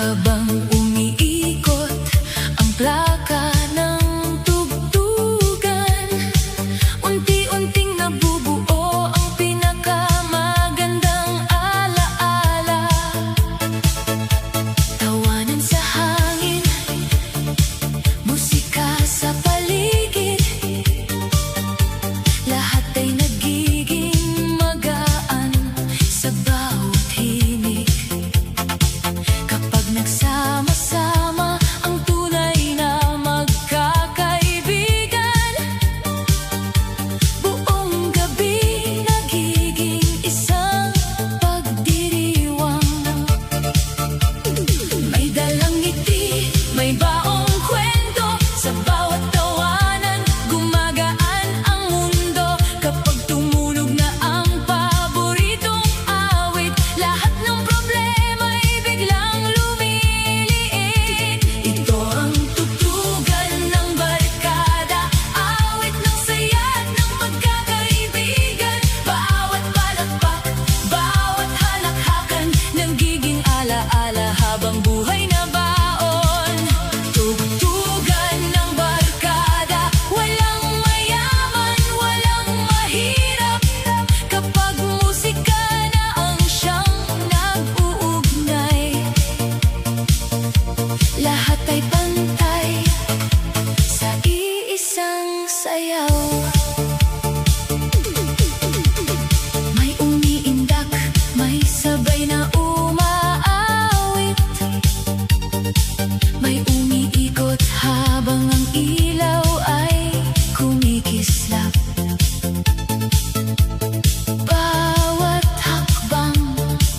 Habang umiikot ang plaka ng tugtugan, unti-unting nabubuo ang pinakamagandang alaala. Tawanan sa hangin, musika sa paligid, lahat ay nagiging magaan sa bawat hinig. Kapag nagsama-sama ang tunay na magkakaibigan, buong gabi nagiging isang pagdiriwang. May dalang ngiti, may baong kwento, sa bawat tawanan gumagaan ang mundo. Kapag tumunog na ang paboritong awit, lahat ng problema ay biglang lumiliit. Ito ang tugtugan ng barkada, awit ng saya at ng magkakaibigan. Bawat palakpak, bawat halakhakan, nagiging alaala habang buhay na baon. Tugtugan ng barkada, walang mayaman, walang mahirap. Kapag musika na ang siyang nag-uugnay, lahat ay pantay sa iisang sayaw. May umiindak, may sabay na umaawit, may umiikot habang ang ilaw ay kumikislap. Bawat hakbang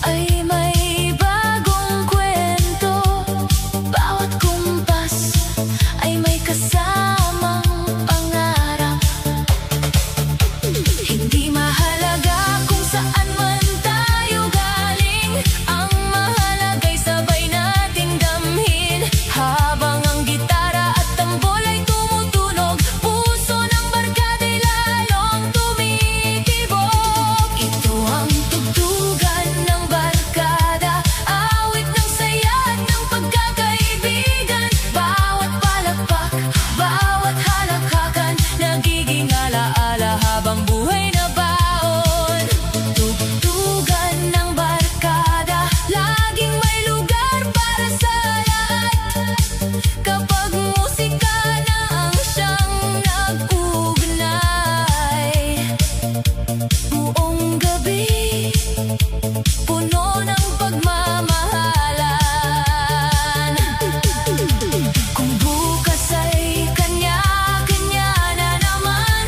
ay may bagong kwento, bawat kumpas ay may kasamang pangarap. Hindi mahalaga kung saan man tayo galing, ang mahalaga'y sabay nating damhin. Habang ang gitara at tambol ay tumutunog, puso ng barkada'y lalong tumitibok. Ito ang tugtugan ng barkada, awit ng saya at ng pagkakaibigan. Bawat palakpak, bawat halakhakan, nagiging alaala habang buhay na baon. Tugtugan ng barkada, laging may lugar para sa lahat. Kapag musika na ang siyang nag-uugnay, buong gabi puno ng pagmamahalan. Kung bukas ay kanya-kanya na naman,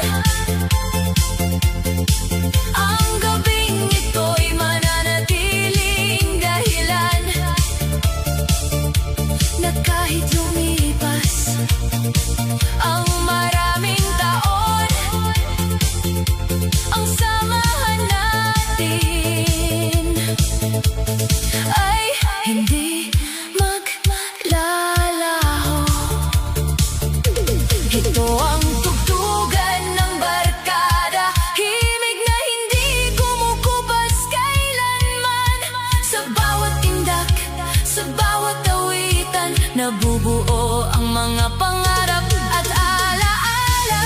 ang gabing ito'y mananatiling dahilan na kahit lumipas ang maraming taon, ang samahan natin ay hindi maglalaho. Ito ang tugtugan ng barkada, himig na hindi kumukupas kailanman. Sa bawat tindak, sa bawat awitan, nabubuo ang mga pangarap at alaala.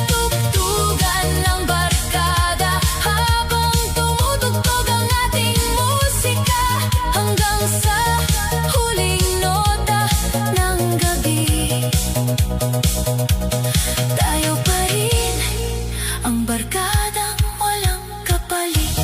Tugtugan ng barkada, habang tumutugtog ang ating musika, hanggang sa huling nota ng gabi, tayo pa rin ang barkadang walang kapalit.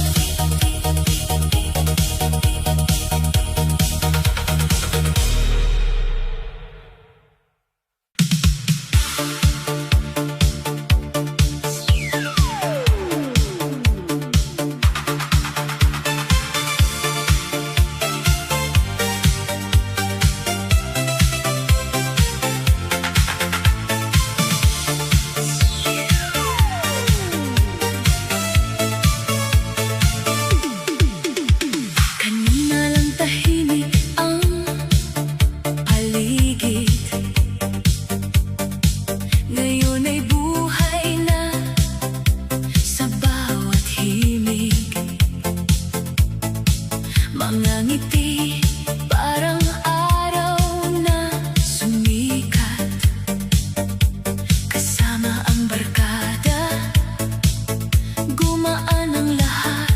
Mga ngiti, parang araw na sumikat. Kasama ang barkada, gumaan ang lahat.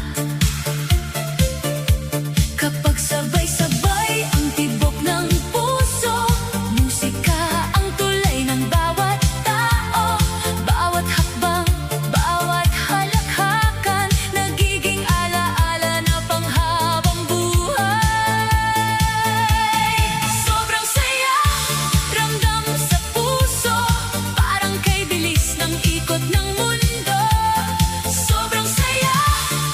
Kapag sabay-sabay ang tibok ng puso, musika ang tulay ng bawat tao. Bawat hakbang, bawat halakhakan, nagiging alaala na panghabang buhay. Sobrang saya, ramdam sa puso, parang kay bilis ng ikot ng mundo. Sobrang saya,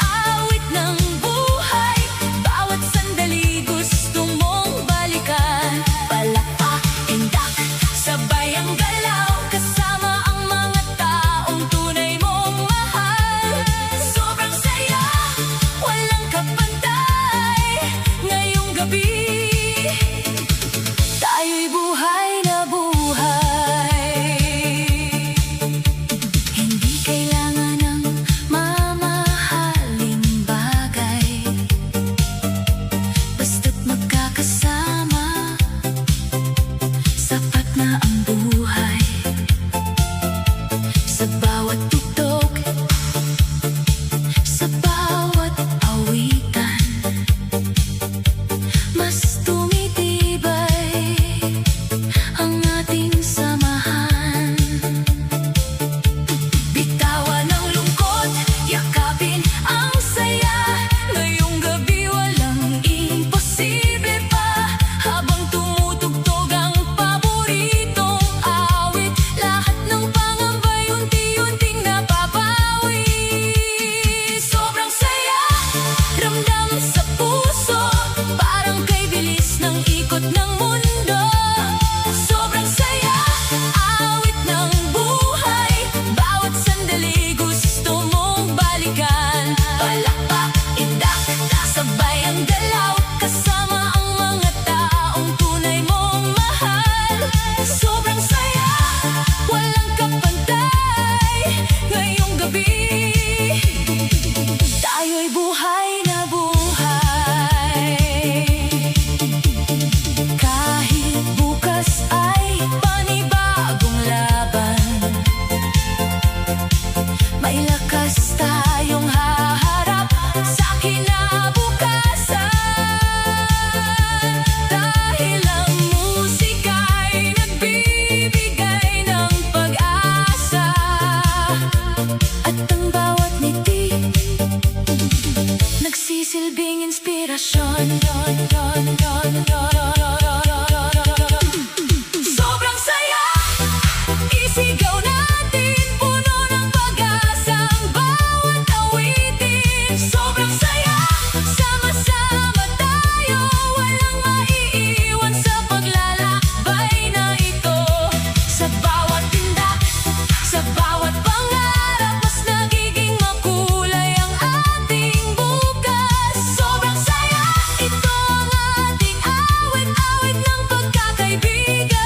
awit ng buhay, bawat sandali gusto mong balikan. Palakpak, indak, sabay ang galaw, kasama ang mga taong tunay mong mahal. Sobrang saya, walang kapantay, ngayong gabi tayo'y buhay na buhay. Hindi kailangan ng mamahaling bagay, basta't magkakasama, sapat na ang buhay. Sa bawat tugtog, sa bawat awitan, mas tumitibay ang ating samahan. Bitawan ang lungkot, yakapin ang saya, ngayong gabi walang imposible pa. Habang tumutugtog ang paboritong awit, lahat ng pangambay unti-unting napapawi. Sobrang saya, ramdam sa puso, parang kay bilis ng ikot ng mundo. Sobrang saya, awit ng buhay, bawat sandali gusto mong balikan. Palakpak, indak, sabay ang galaw, kasama ang mga taong tunay mong mahal. Sobrang saya, walang kapantay, ngayong gabi tayo'y buhay na buhay. Kahit bukas ay panibagong laban, may lakas tayong haharap sa kinabukasan. Dahil ang musika'y nagbibigay ng pag-asa, at ang bawat ngiti nagsisilbing inspirasyon. Sobrang saya, isigaw natin, puno ng pag-asa ang bawat awitin. Sobrang saya, sama-sama tayo, walang maiiwan sa paglalakbay na ito. Sa bawat tindak, sa bawat pangarap, mas nagiging makulay ang ating bukas. Sobrang saya, ito ang ating awit, awit ng pagkakaibigan,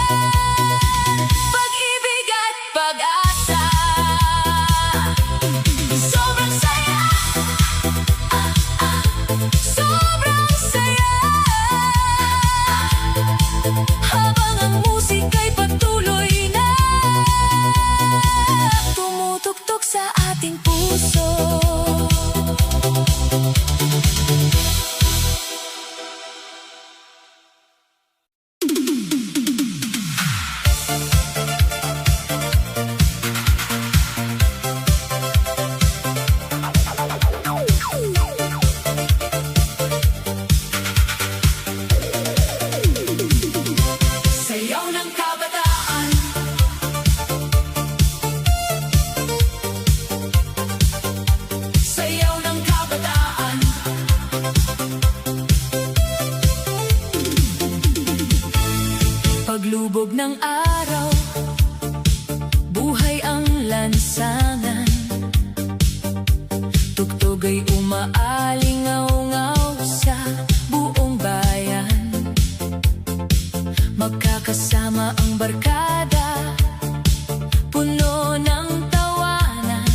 pag-ibig at pag-asa. Sobrang saya, sobrang saya, habang ang musika'y patuloy na tumutugtog sa ating puso. Sayaw ng kabataan, sayaw ng kabataan. Paglubog ng araw, buhay ang lansangan, tugtog ay umaalingaw-ngaw sa buong bayan. Magkakasama ang barkada, puno ng tawanan.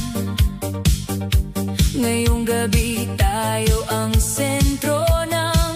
Ngayong gabi tayo ang sentro ng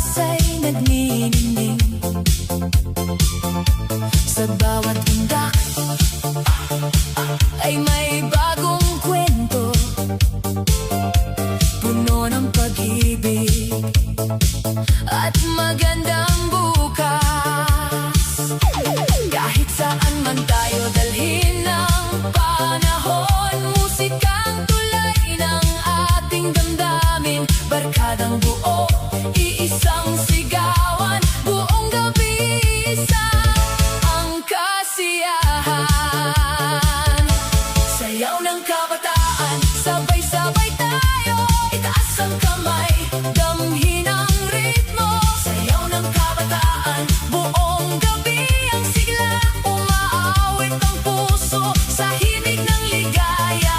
oras ay nagniningning. Sa bawat undak ay may bagong kwento, puno ng pag-ibig at magandang bukas. Kahit saan man tayo dalhin ng panahon, musikang tulay ng ating damdamin. Barkadang buo, iisang sigawan, buong gabi isang ang kasiyahan. Sayaw ng kabataan, sabay-sabay tayo, itaas ang kamay, damhin ang ritmo. Sayaw ng kabataan, buong gabi ang sigla, umaawit ang puso sa himig ng ligaya.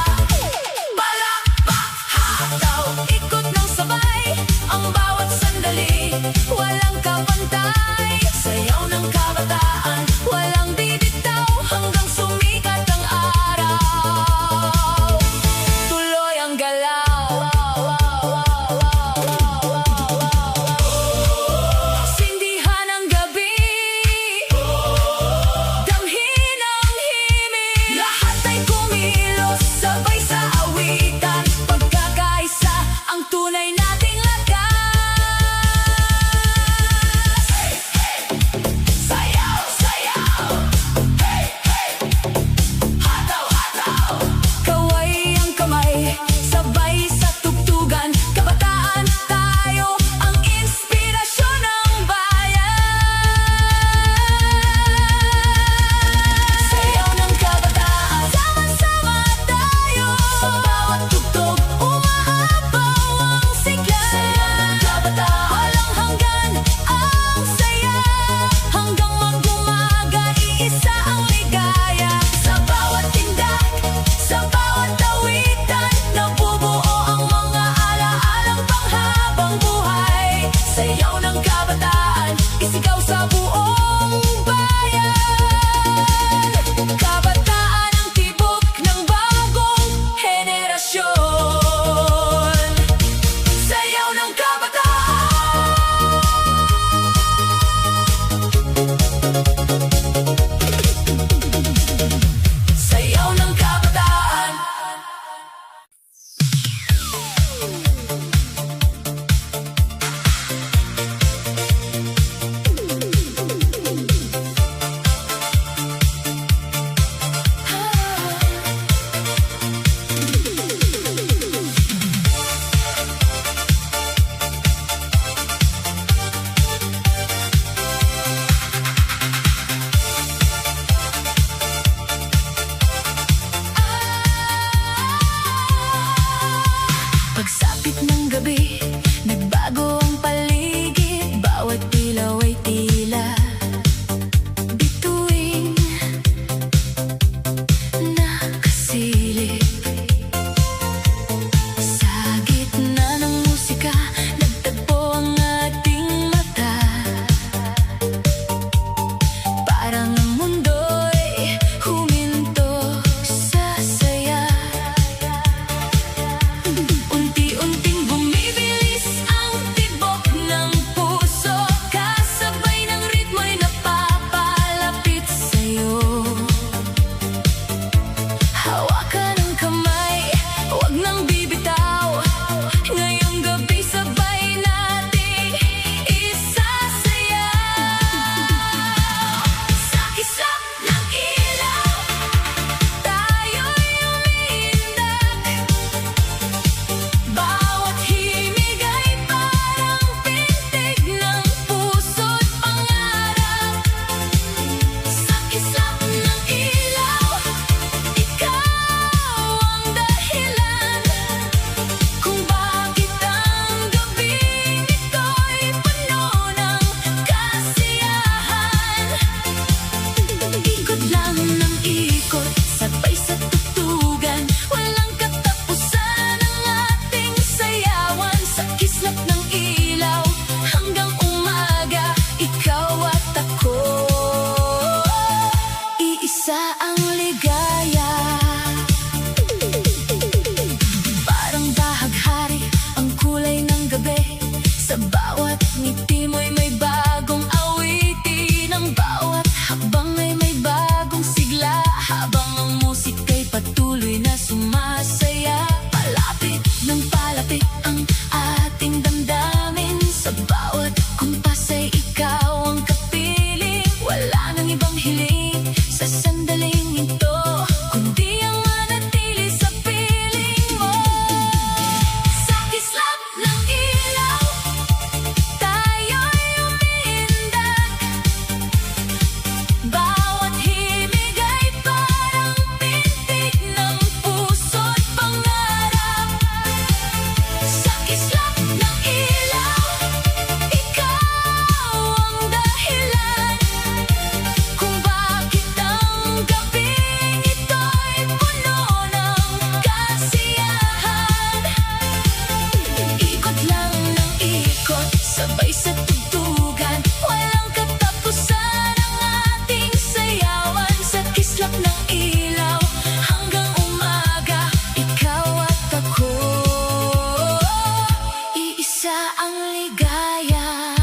Palakpak, hataw, ikot ng sabay, ang bawat sandali, walang kapantay. Sayaw ng kabataan, walang bibitaw, hanggang sumikat ang araw. Tuloy ang galaw, sindihan ang gabi, damhin ang himig. Lahat ay kumilos, sabay sa awitan, pagkakaisa ang tunay nating lakas. Sayaw, sayaw, hey, hey, hataw, hataw, kaway ang kamay, sabay sa tugtugan. Kabataan tayo, ang inspirasyon ng bayan. Sayaw ng kabataan, sama-sama tayo, sa bawat tugtog, umaapaw ang sigla. Sayaw ng kabataan, walang hanggan ang saya, hanggang mag-umaga, iisa ang ligaya. Sa bawat tindak, sa bawat awitan, nabubuo ang mga alaalang panghabang buhay. Sayaw ng kabataan, isigaw sa buong bayan. Kabataan ang tibok ng bagong henerasyon. Sayaw ng kabataan. Sayaw ng kabataan. mo'y may bagong awitin. Ang bawat hakbang ay may bagong sigla, habang ang musika'y patuloy na sumasaya. Palapit ng palapit ang ating damdamin, sa bawat kumpas ay ikaw ang kapiling. Wala nang ibang hiling sa sandaling ito, kundi ang manatili sa piling mo. Sa kislap ng ilaw, tayo'y umiindak. Bawat himig ay parang pintig ng puso't pangarap. Sa kislap ng ilaw, ikaw ang dahilan kung bakit ang gabing ito'y puno ng kasiyahan. Ikot lang ng ikot, sabay sa tugtugan, walang katapusan ang ating sayawan. Sa kislap ng ilaw, hanggang umaga, ikaw at ako, iisa ang ligaya.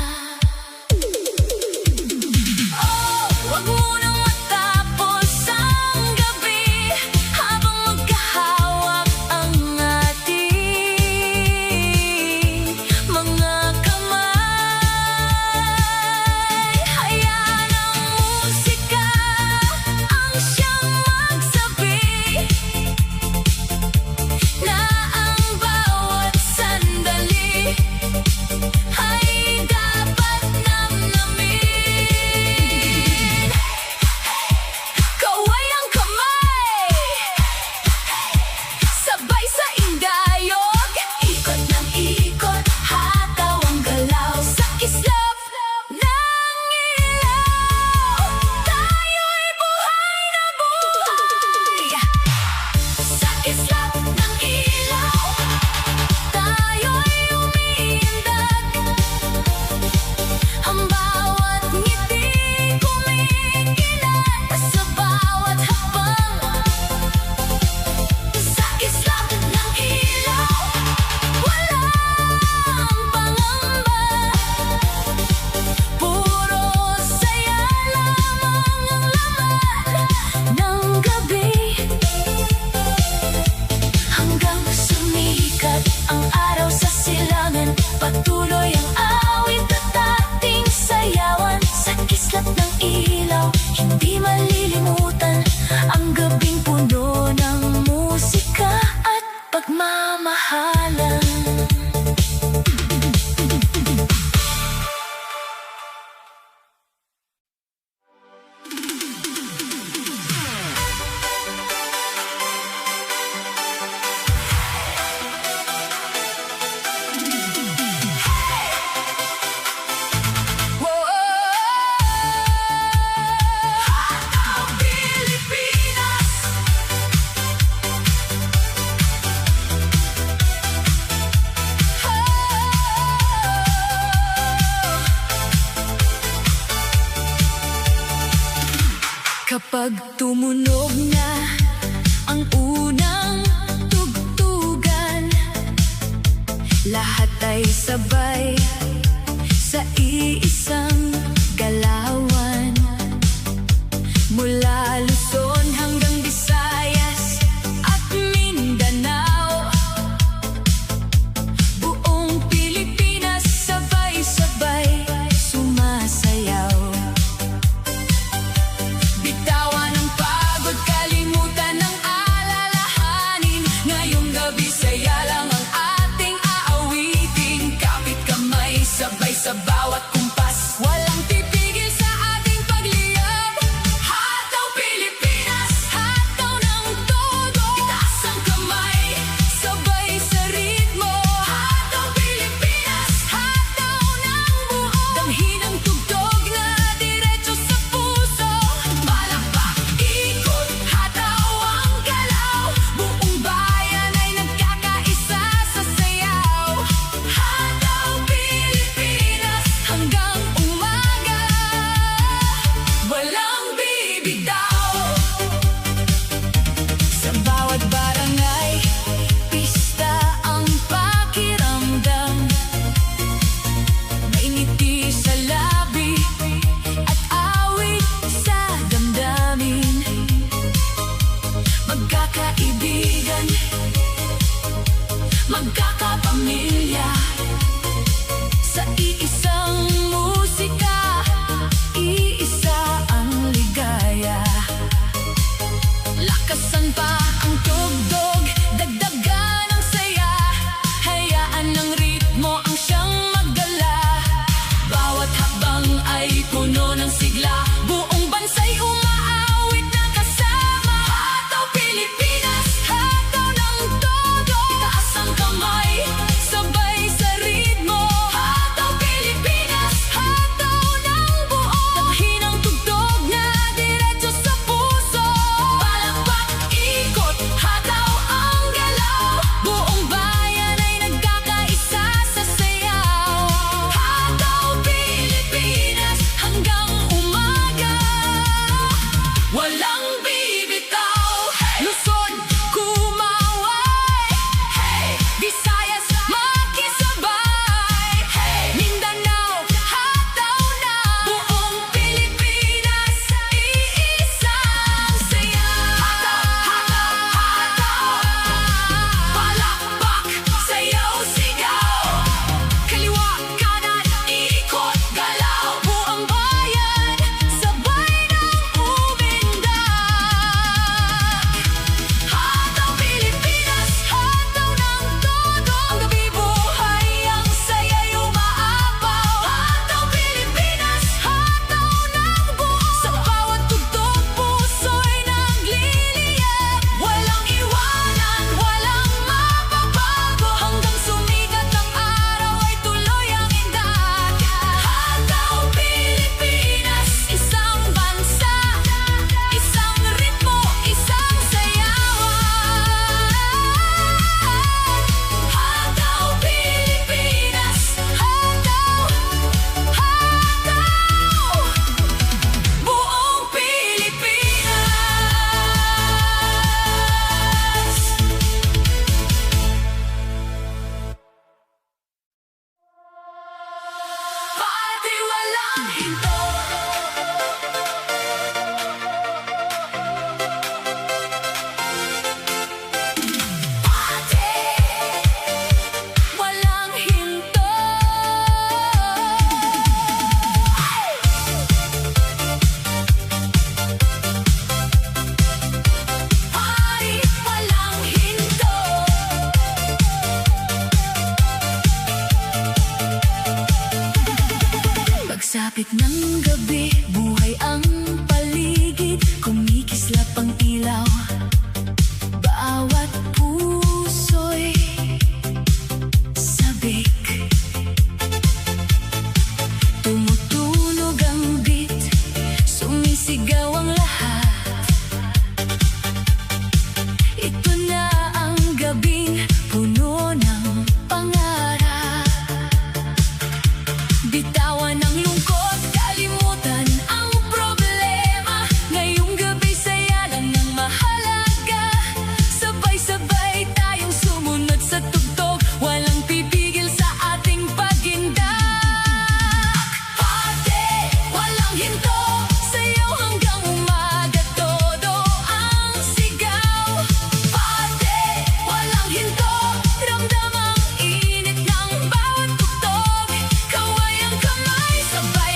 Oh, wag munang matapos ang gabi habang magkahawak ang ating mga kamay. Hayaan ang musika ang siyang magsabi na ang bawat sandali ay dapat namnamin. Kaway ang kamay, sabay sa indayog, ikot ng ikot, hataw ang galaw. Sa kislap ng ilaw, tayo'y buhay na buhay. Sa kislap ng ilaw, tayo'y umiindak. Ang bawat ngiti kumikinat sa bawat hakbang. Sa kislap ng ilaw, walang pangamba, puro saya lamang ang laman ng gabi. Hanggang sumikat ang araw sa silangan, patuloy ang awit at ating sayawan. Sa kislap ng ilaw, hindi malilimutan ang gabing puno ng musika at pagmamahalan. Hataw Pilipinas, kapag tumunog na ang unang tugtugan, lahat ay sabay sa iisang galawan. Mula Luzon hanggang Visayas at Mindanao, buong Pilipinas sabay-sabay sumasayaw. Bitawan ang pagod, kalimutan ang alalahanin. Ngayong gabi saya lang ang ating aawitin. Kapit kamay, sabay sa bawat kumpas, walang pipigil sa ating pagliyab. Hataw Pilipinas, hataw ng todo, itaas ang kamay, sabay sa ritmo. Hataw Pilipinas, hataw ng buo, damhin ang tugtog na diretso sa puso. Palakpak, ikot, hataw ang galaw, buong bayan ay nagkakaisa sa sayaw. Hataw Pilipinas, hanggang hinto. Party, walang hinto. Party, walang hinto. Pagsapit ng gabi, buhay ang paligid, kumikislap ang ilaw. Bawat puso'y sabik. Tumutunog ang beat, sumisigaw ang lahat. Ito na ang gabing puno ng pangarap. Bitawan ang lungkot, kalimutan ang problema. Ngayong gabi saya lang ang mahalaga. Sabay-sabay tayong sumunod sa tugtog, walang pipigil sa ating pagindak. Party, walang hinto, sayaw hanggang umaga, todo ang sigaw. Party, walang hinto, ramdam ang init ng bawat tugtog. Kaway ang kamay, sabay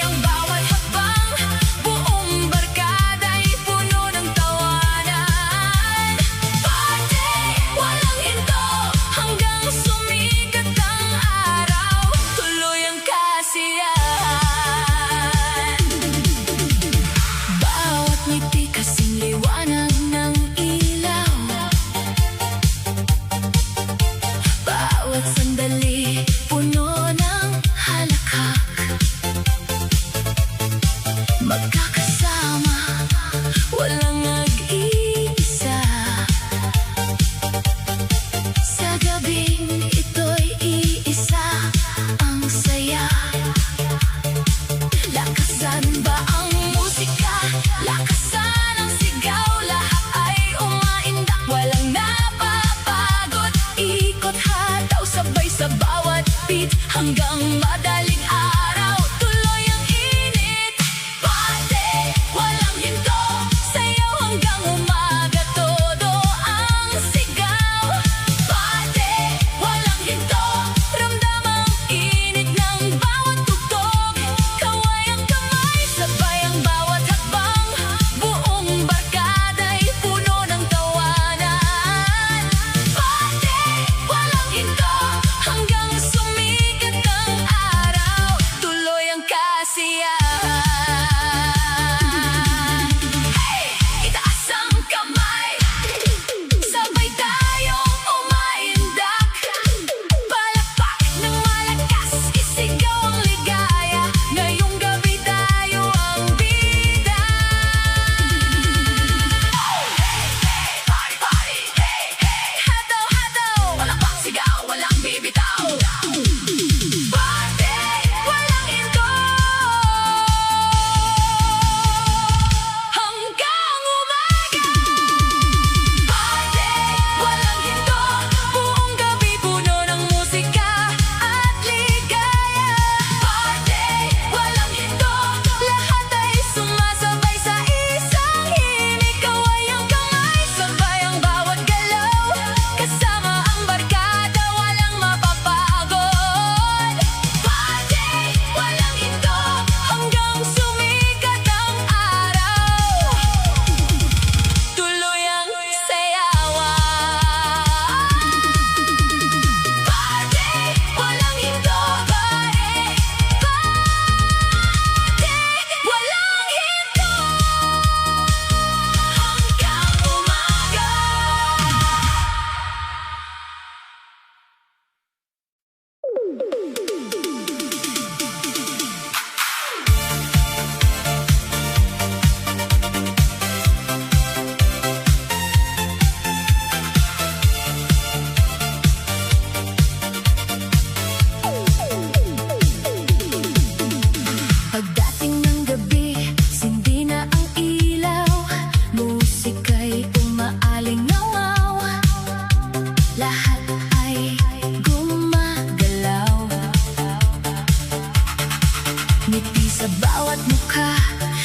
Ngiti sa bawat mukha,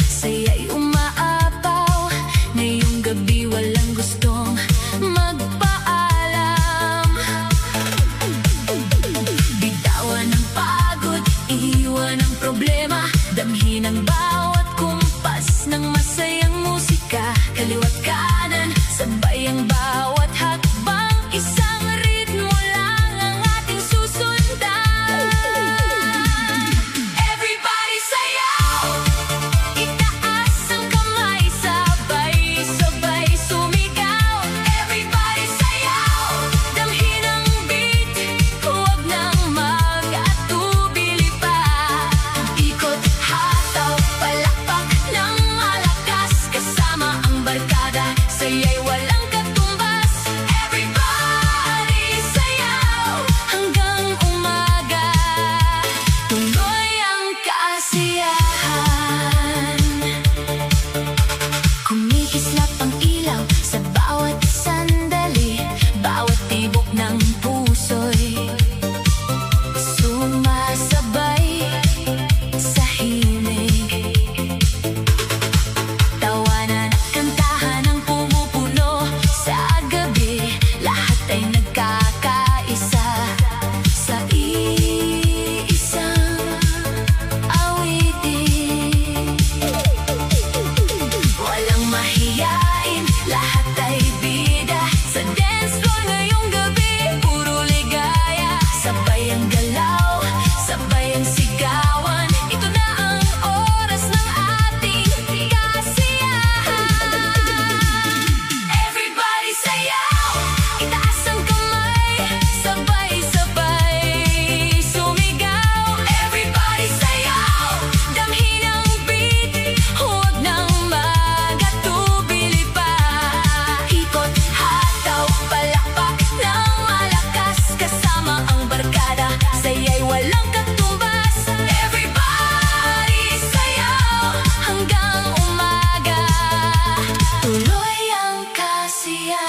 saya'y umaapaw. Ngayong gabi walang gustong magpaalam. Bitawan ang pagod, iwan ang problema. Damhin ang bawat kumpas ng masayang musika. Kaliwa't kanan, sabay ang bawat hakbang. Isang ritmo lang ang ating susundan. Everybody sayaw! Itaas ang kamay, sabay-sabay sumigaw. Everybody sayaw! Damhin ang beat, huwag nang mag-atubili pa. Ikot, hataw, palakpak ng malakas. Kasama ang barkada, saya'y walang katumbas. Everybody sayaw hanggang umaga. Tuloy ang kasiyahan. Kumikislap ang ilaw sa bawat sandali. Bawat tibok ng puso'y sumasabay sa himig. Tawanan at kantahan ang pumupuno sa gabi. Lahat ay nagkakaisa sa iisang awitin. Walang mahiyain, lahat ay bida. Sa dance floor ngayong gabi, puro ligaya. Sabay ang galaw, sabay ang sigawan. Ito na ang oras ng ating kasiyahan. Everybody sayaw! Itaas ang kamay, sabay-sabay sumigaw. Everybody sayaw! Damhin ang beat, huwag nang mag-atubili pa. Ikot, hataw, palakpak ng malakas. Kasama ang barkada, saya'y walang katumbas. Everybody sayaw hanggang umaga. Tuloy ang kasiyahan.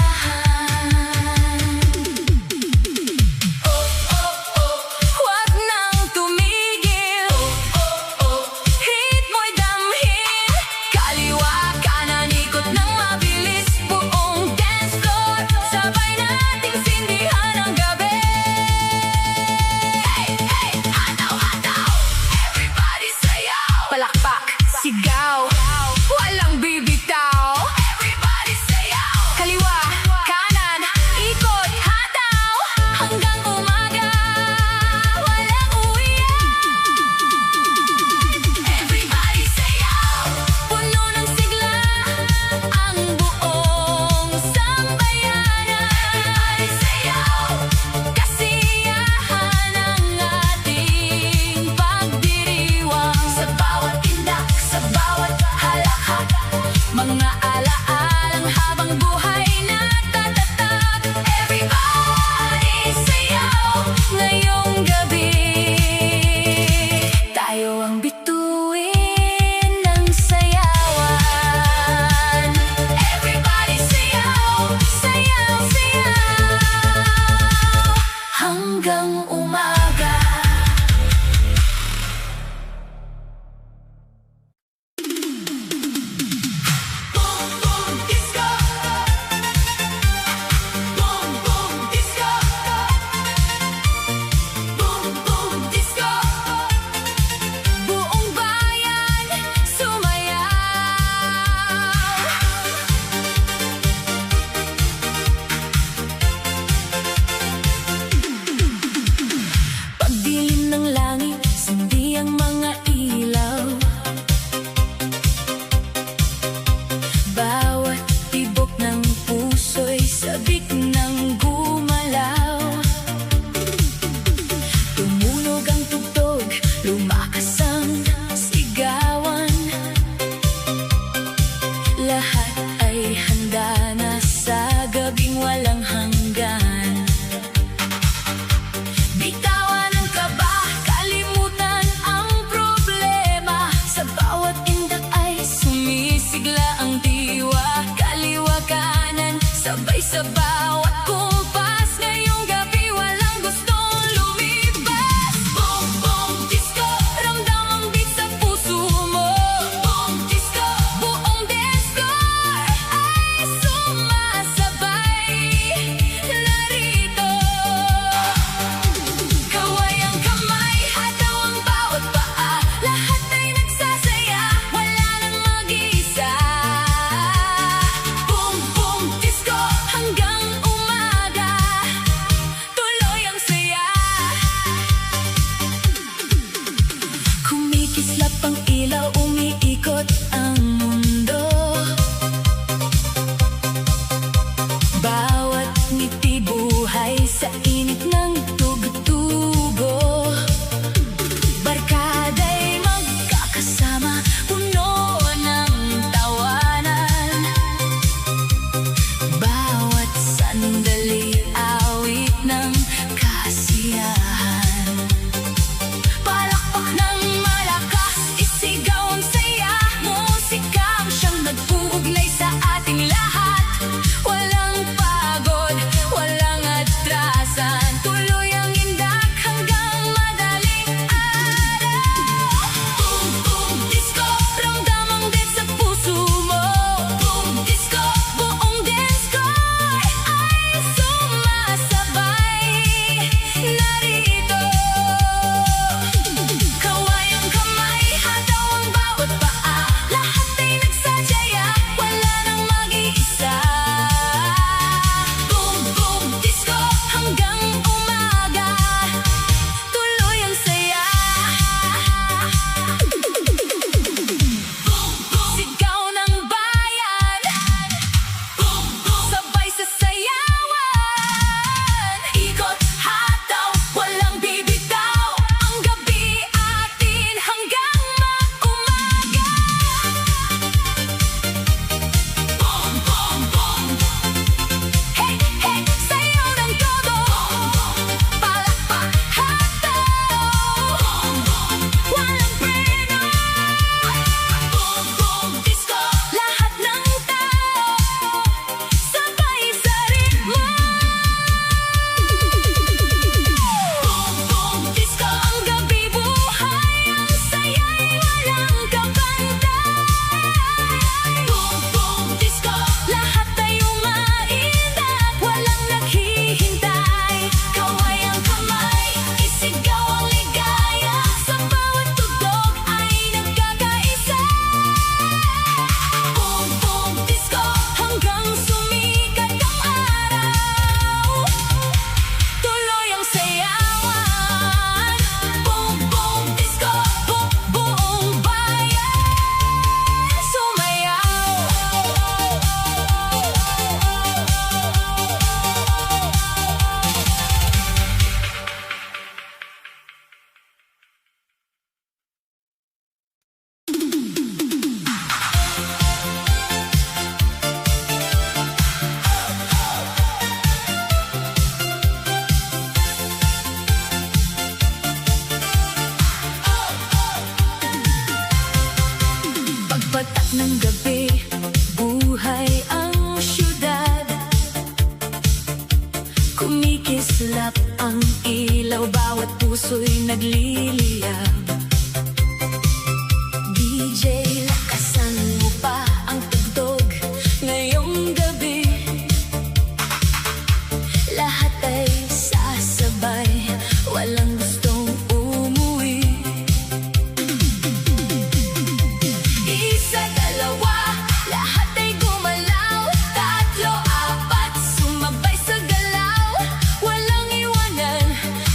Huwag nang tumigil. Hit mo'y damhin. Kaliwa, kanan, ikot ng mabilis. Buong dance floor, sabay nating sindihan ang gabi. Hey, hey, hataw, hataw. Everybody sayaw. Palakpak, sigaw, walang bibitaw. Everybody sayaw. Kaliwa, kanan, ikot, hataw. Hanggang umaga, walang uwian. Everybody sayaw. Puno ng sigla ang buong sambayanan. Everybody sayaw. Kasiyahan ang ating pagdiriwang. Sa bawat indak, sa bawat halakhak, mga alaalang habang buhay natatatag. Everybody sayaw ngayong gabi. Tayo ang bituin ng sayawan. Everybody sayaw, sayaw, sayaw hanggang umaga. Boom boom disco. Boom boom disco. Boom boom disco. Buong bayan sumayaw. Pagdilim ng langit, sindi ang mga ilaw. Bawat tibok ng puso'y sabik ng gumalaw. Tumunog ang tugtog, lumakas ang sigawan. Lahat ay handa na sa gabing walang hanggan. Bitawan ang kaba, kalimutan ang problema. Sa bawat indak ay sumisigla ang diwa. Kaliwa, kanan, sabay sa bawat kumpas. Ngayong gabi walang gustong lumipas. Boom boom disco, ramdam ang beat sa ng gabi, buhay ang syudad. Kumikislap ang ilaw, bawat puso'y nagliliyab. DJ, lakasan mo pa ang tugtog ngayong gabi. Lahat ay sasabay, walang gustong umuwi. Isa, dalawa, lahat ay gumalaw. Tatlo, apat, sumabay sa galaw. Walang iwanan,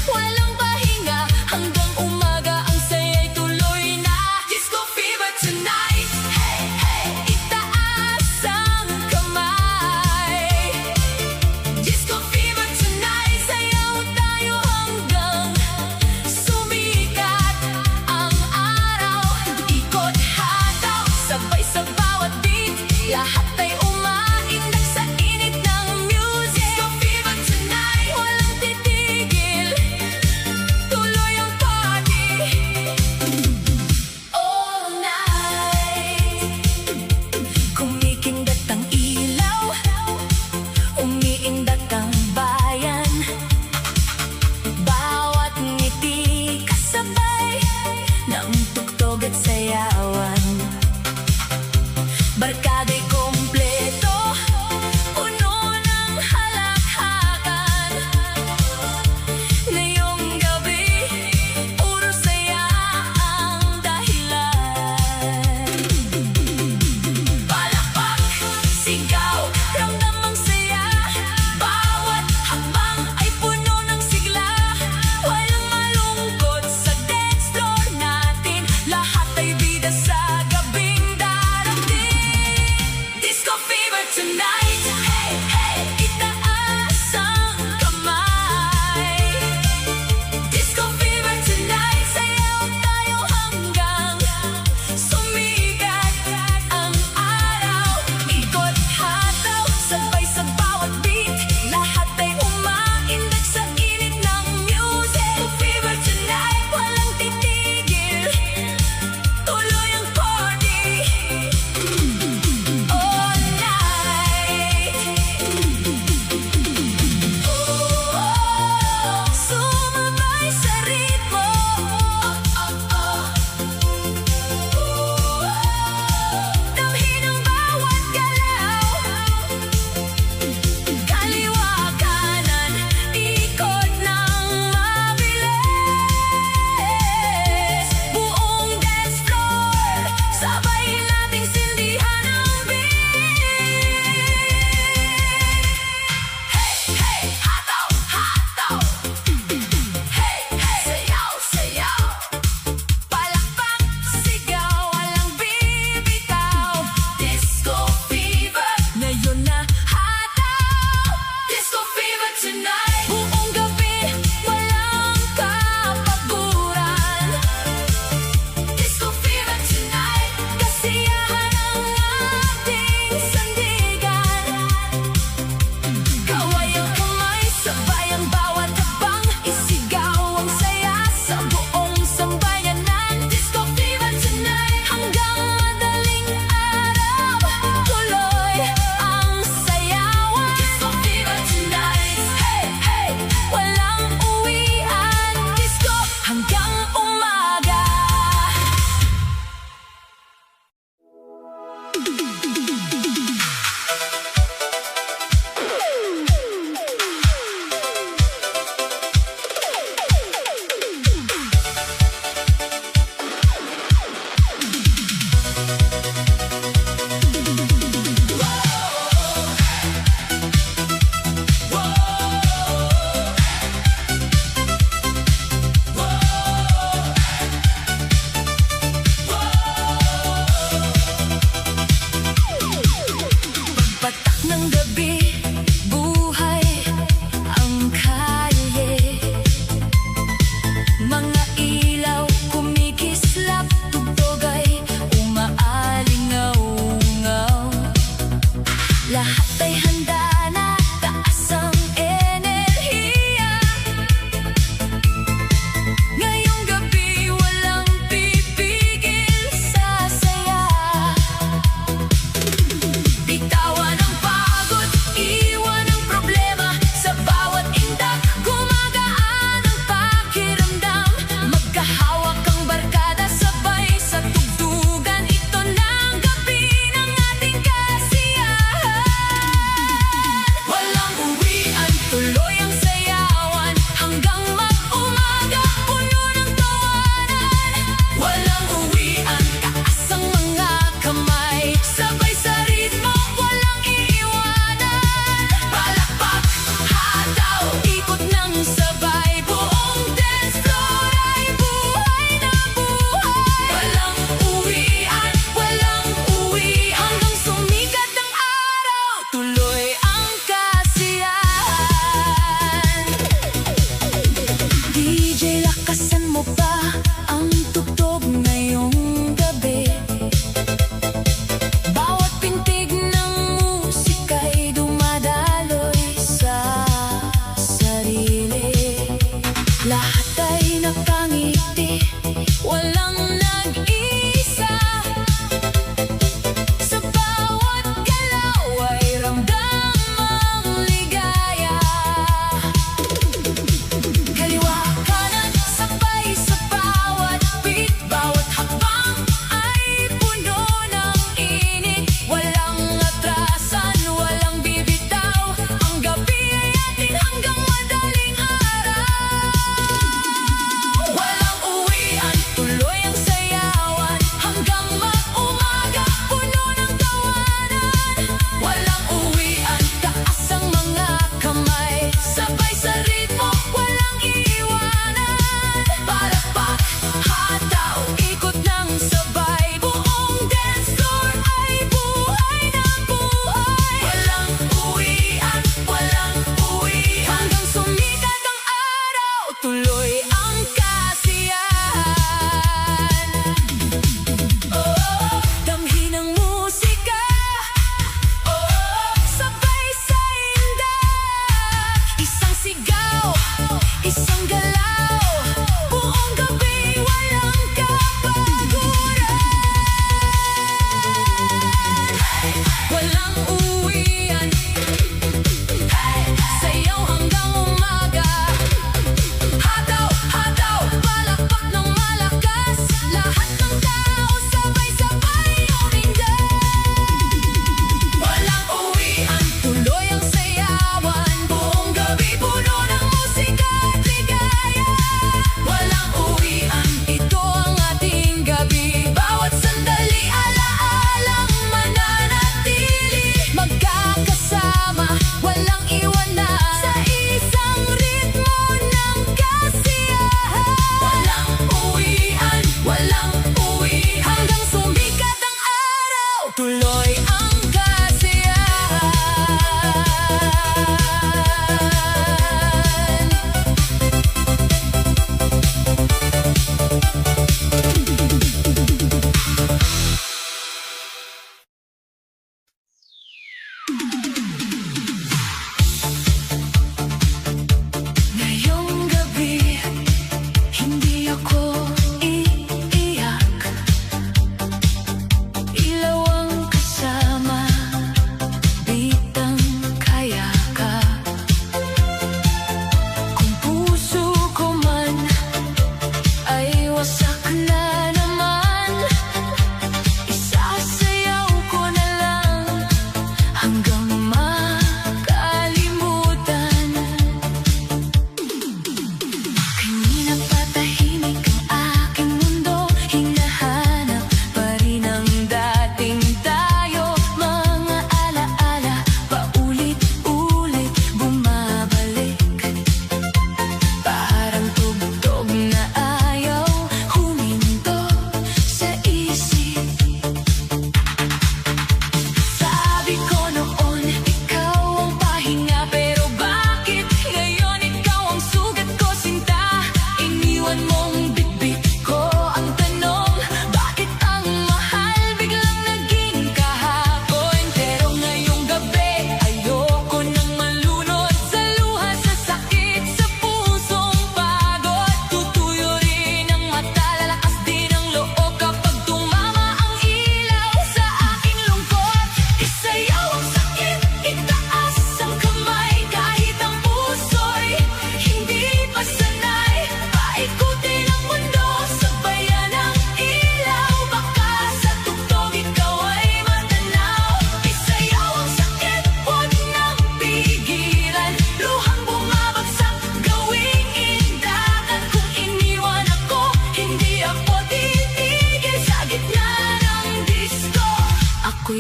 walang pahinga, hanggang umaga ang saya'y tuloy na. Disco fever tonight, hey, hey, itaas ang kamay. Disco fever tonight, sayaw tayo hanggang sumikat ang araw. Ikot hataw, sabay sa bawat beat, lahat ay umaindak sa init ng music. Disco fever tonight, walang titigil, tuloy ang party all night. Kumikindat ang ilaw, umiindak ang bayan. Bawat ngiti kasabay ng tugtog at sayawan. Barkada'y kompleto, puno ng halakhakan. Ngayong gabi, puro saya ang dahilan. Palakpak, sigaw, ramdam ang saya. Bawat hakbang ay puno ng sigla. Walang malungkot sa dance floor natin, lahat ay bida sa gabing darating. Disco fever tonight, hey, hey, itaas ang kamay. Disco fever tonight, sayaw tayo hanggang sumikat ang araw. Ikot hataw, sabay sa bawat beat, lahat ay umaindak sa init ng music. Disco fever tonight, walang titigil, tuloy ang party all night. Sumabay sa ritmo, damhin ang bawat galaw. Kaliwa, kanan, ikot ng mabilis. Buong dance floor, sabay nating sindihan ang beat. Hey, hey, hataw, hataw. Hey, hey, sayaw, sayaw. Palakpak, sigaw, walang bibitaw. Disco fever, ngayon na hataw. Disco fever tonight, buong gabi, walang kapaguran. Disco fever tonight, kasiyahan ang ating sandigan. Kaway ang kamay, sabay ang bawat habang, isigaw ang saya sa buong sambayanan. Disco fever tonight, hanggang madaling araw, tuloy ang sayawan. Disco fever tonight, hey, hey, walang uwian. Disco hanggang umaga.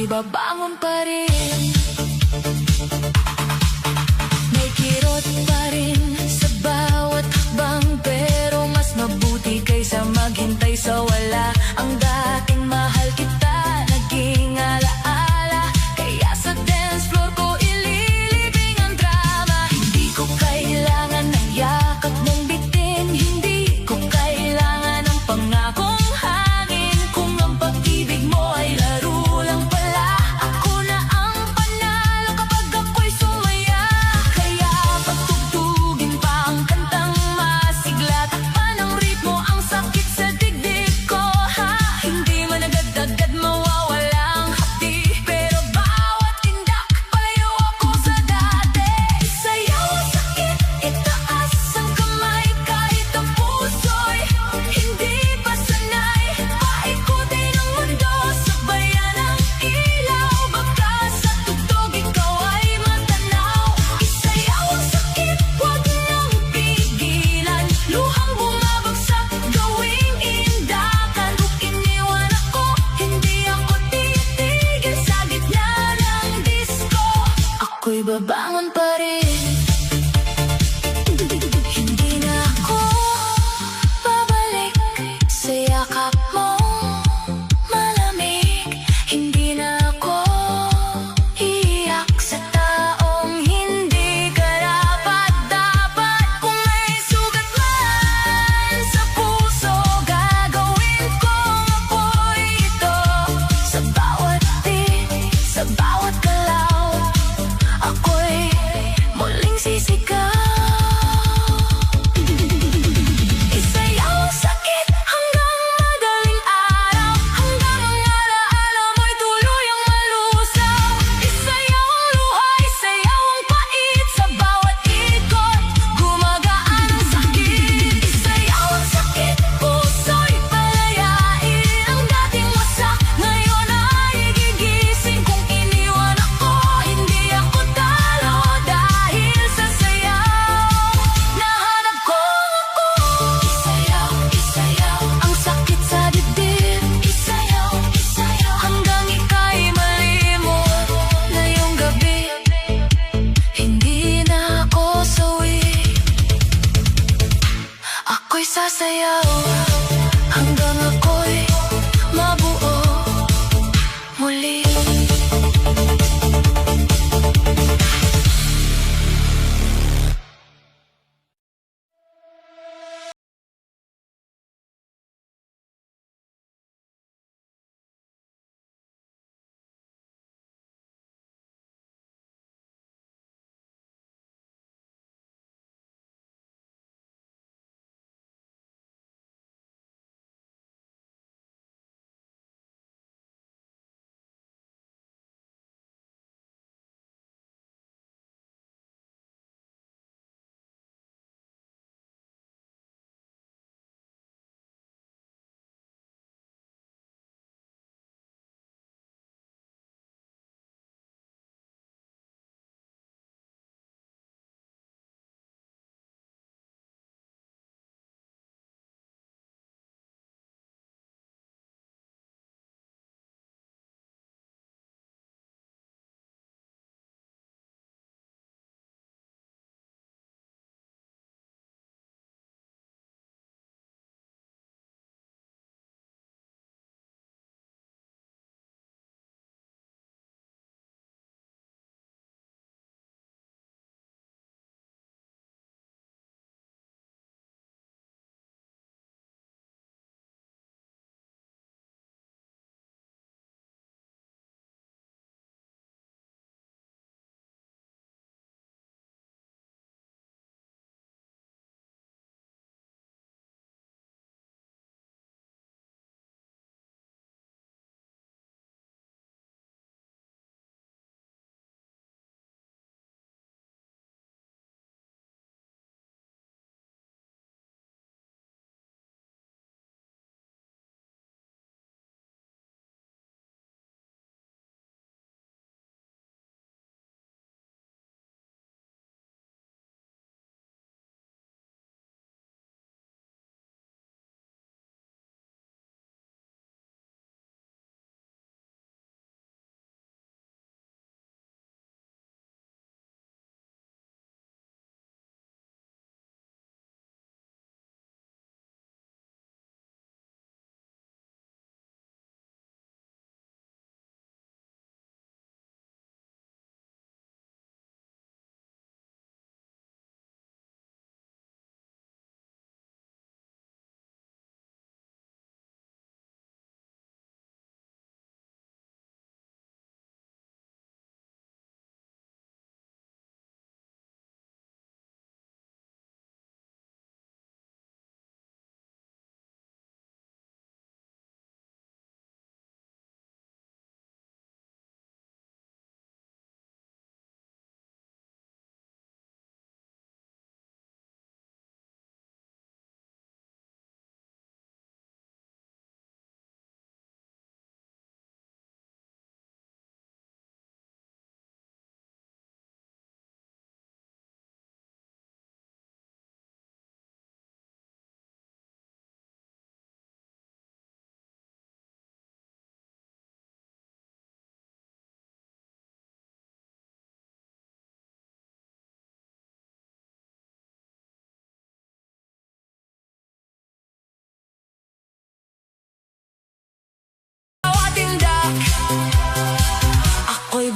ako'y babangon pa rin. May kirot pa rin sa bawat hakbang, pero mas mabuti kaysa maghintay sa wala. Ang dating mahal kita, naging alaala, kaya sa dance floor ko ililibing ang drama. Hindi ko kailangan ng yakap mong bitin, hindi ko kailangan ng pangakong hangin. Kung ang pag-ibig mo ay laro lang pala, ako na ang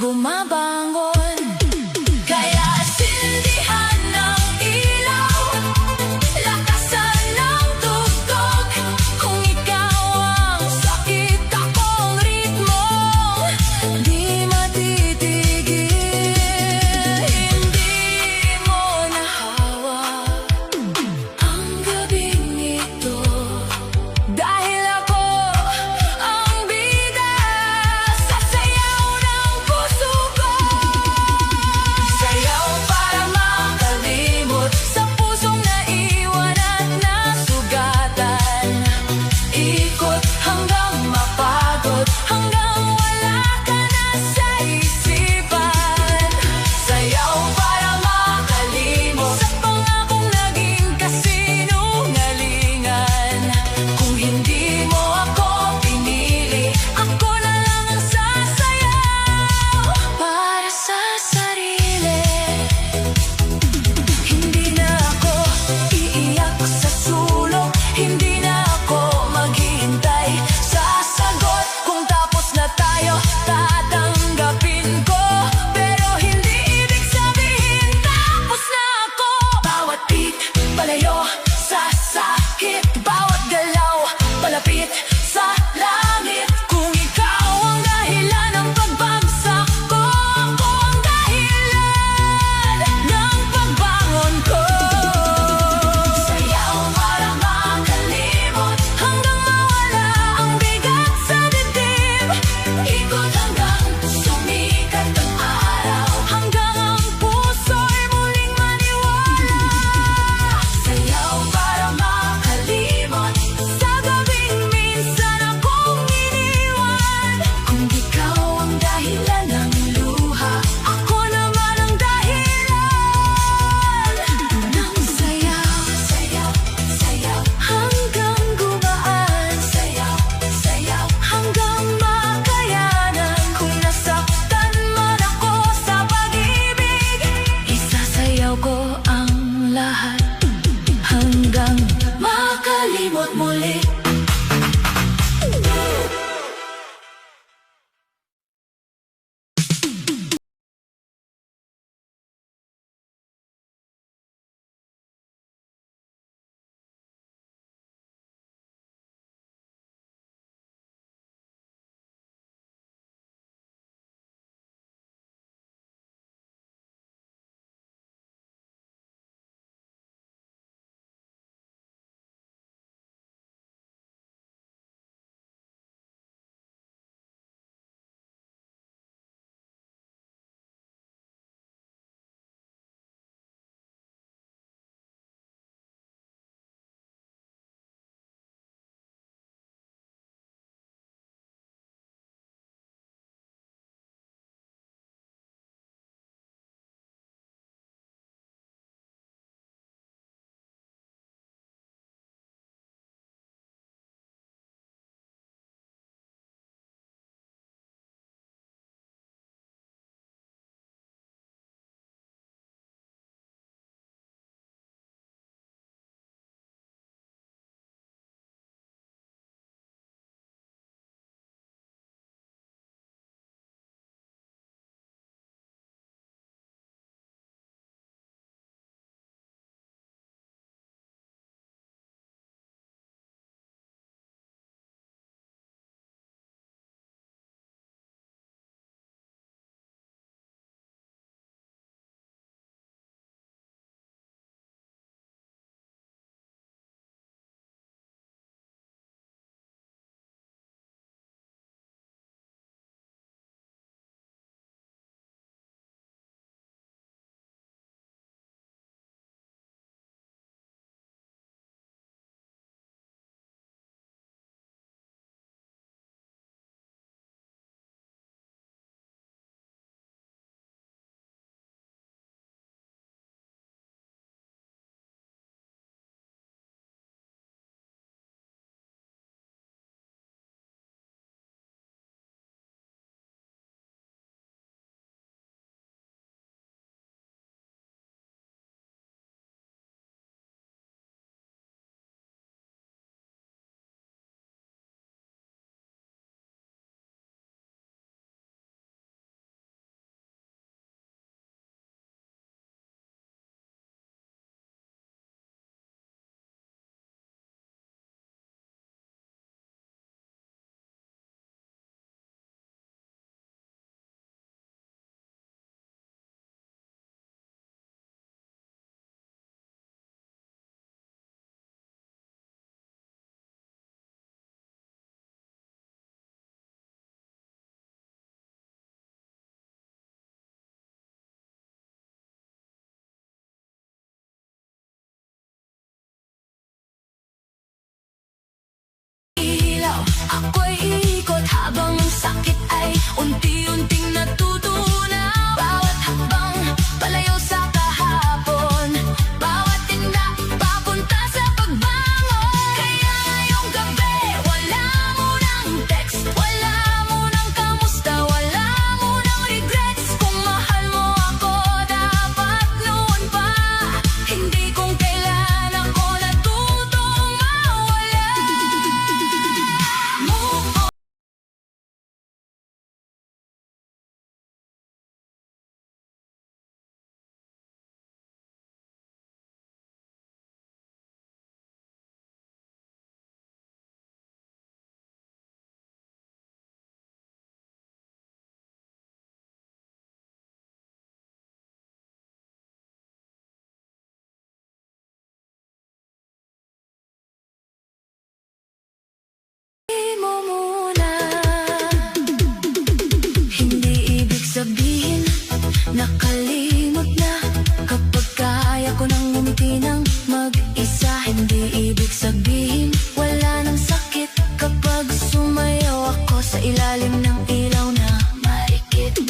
bumabangon. Kaya sindihan ng ilaw, lakasan ng tugtog. Kung ikaw ang sakit, akong ritmo, di matitigil. Hindi mo nahawak ang gabing ito, dahil ako ang bida sa sayaw ng puso ko.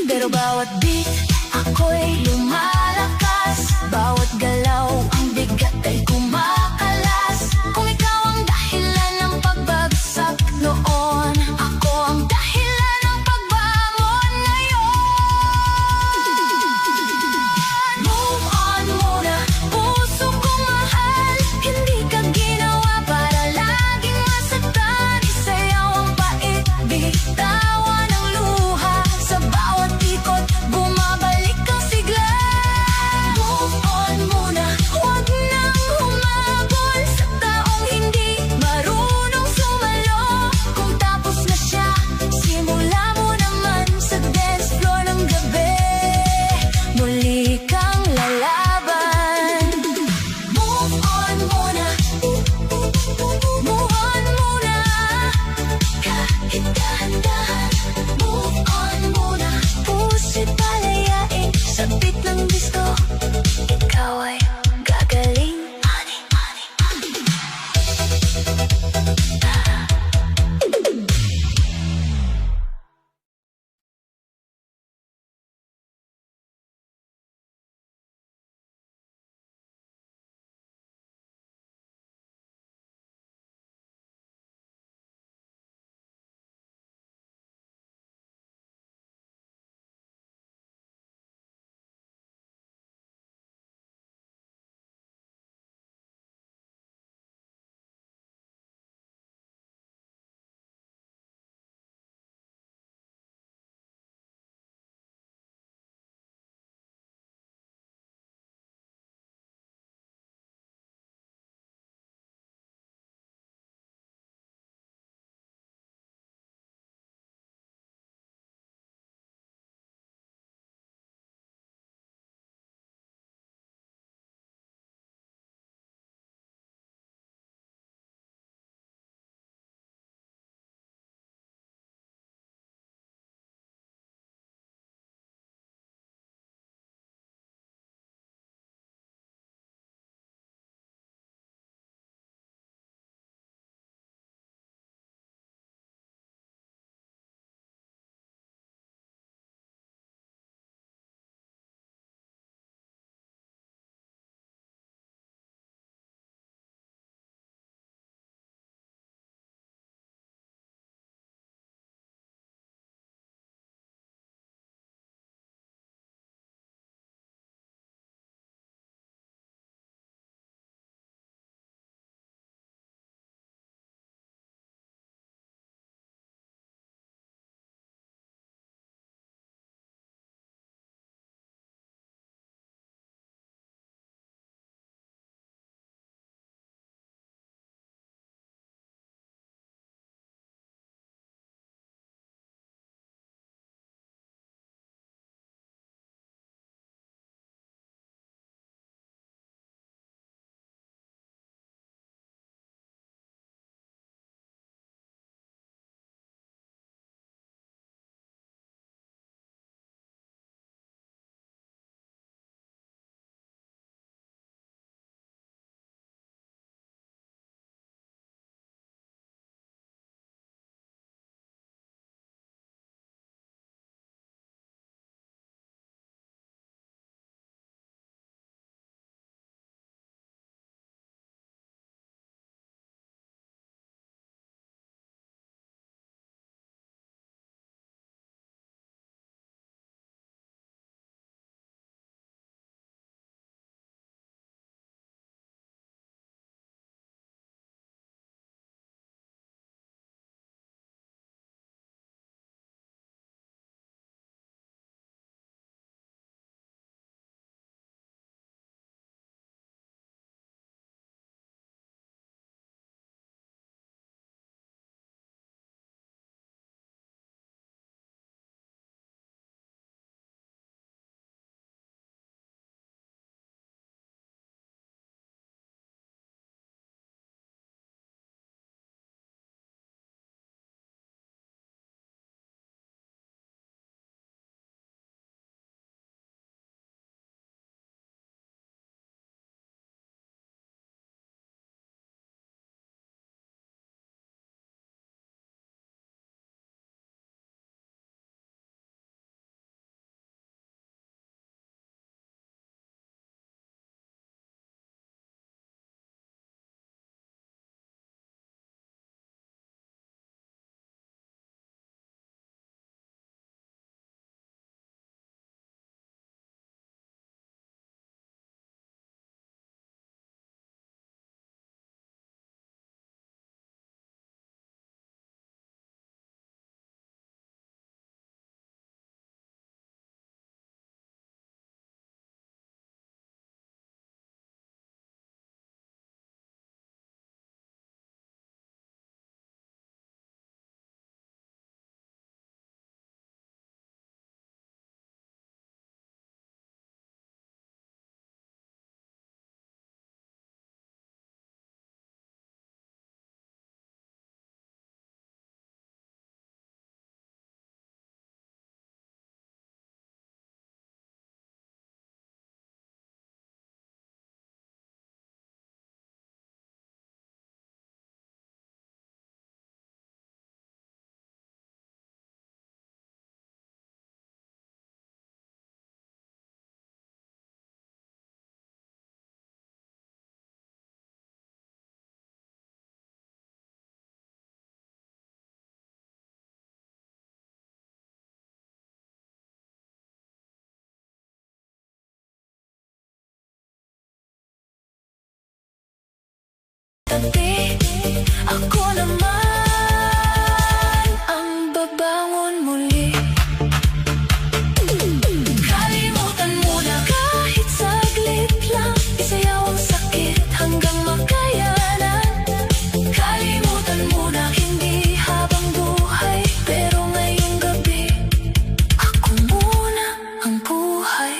Pero bawat beat, ako'y lumalakas. Bawat galaw, ang bigat ay kumakalas. Kung ikaw ang dahilan ng pagbagsak noon, ako ang dahilan ng pagbangon ngayon. Move on muna, puso kong mahal. Hindi ka ginawa para laging masaktan. Isayaw ang pait, bitawan ang luha. Sa bawat ikot, bumabalik ang sigla. Move on muna, huwag nang gabi, ako naman ang babangon muli. Kalimutan mo na kahit saglit lang, isayaw ang sakit hanggang makayanan. Kalimutan mo na hindi habang buhay, pero ngayong gabi, ako muna ang buhay.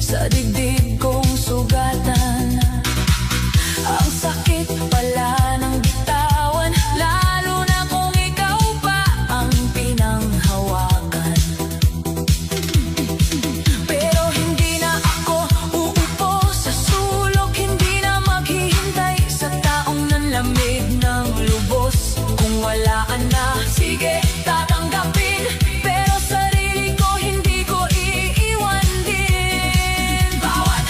Sa dibdib kong sugatan, ang sakit pala ng bitawan, lalo na kung ikaw pa ang pinanghawakan. Pero hindi na ako uupo sa sulok, hindi na maghihintay sa taong nanlamig ng lubos. Kung walaan na, sige, tatanggapin, pero sarili ko hindi ko iiwan din. Bawat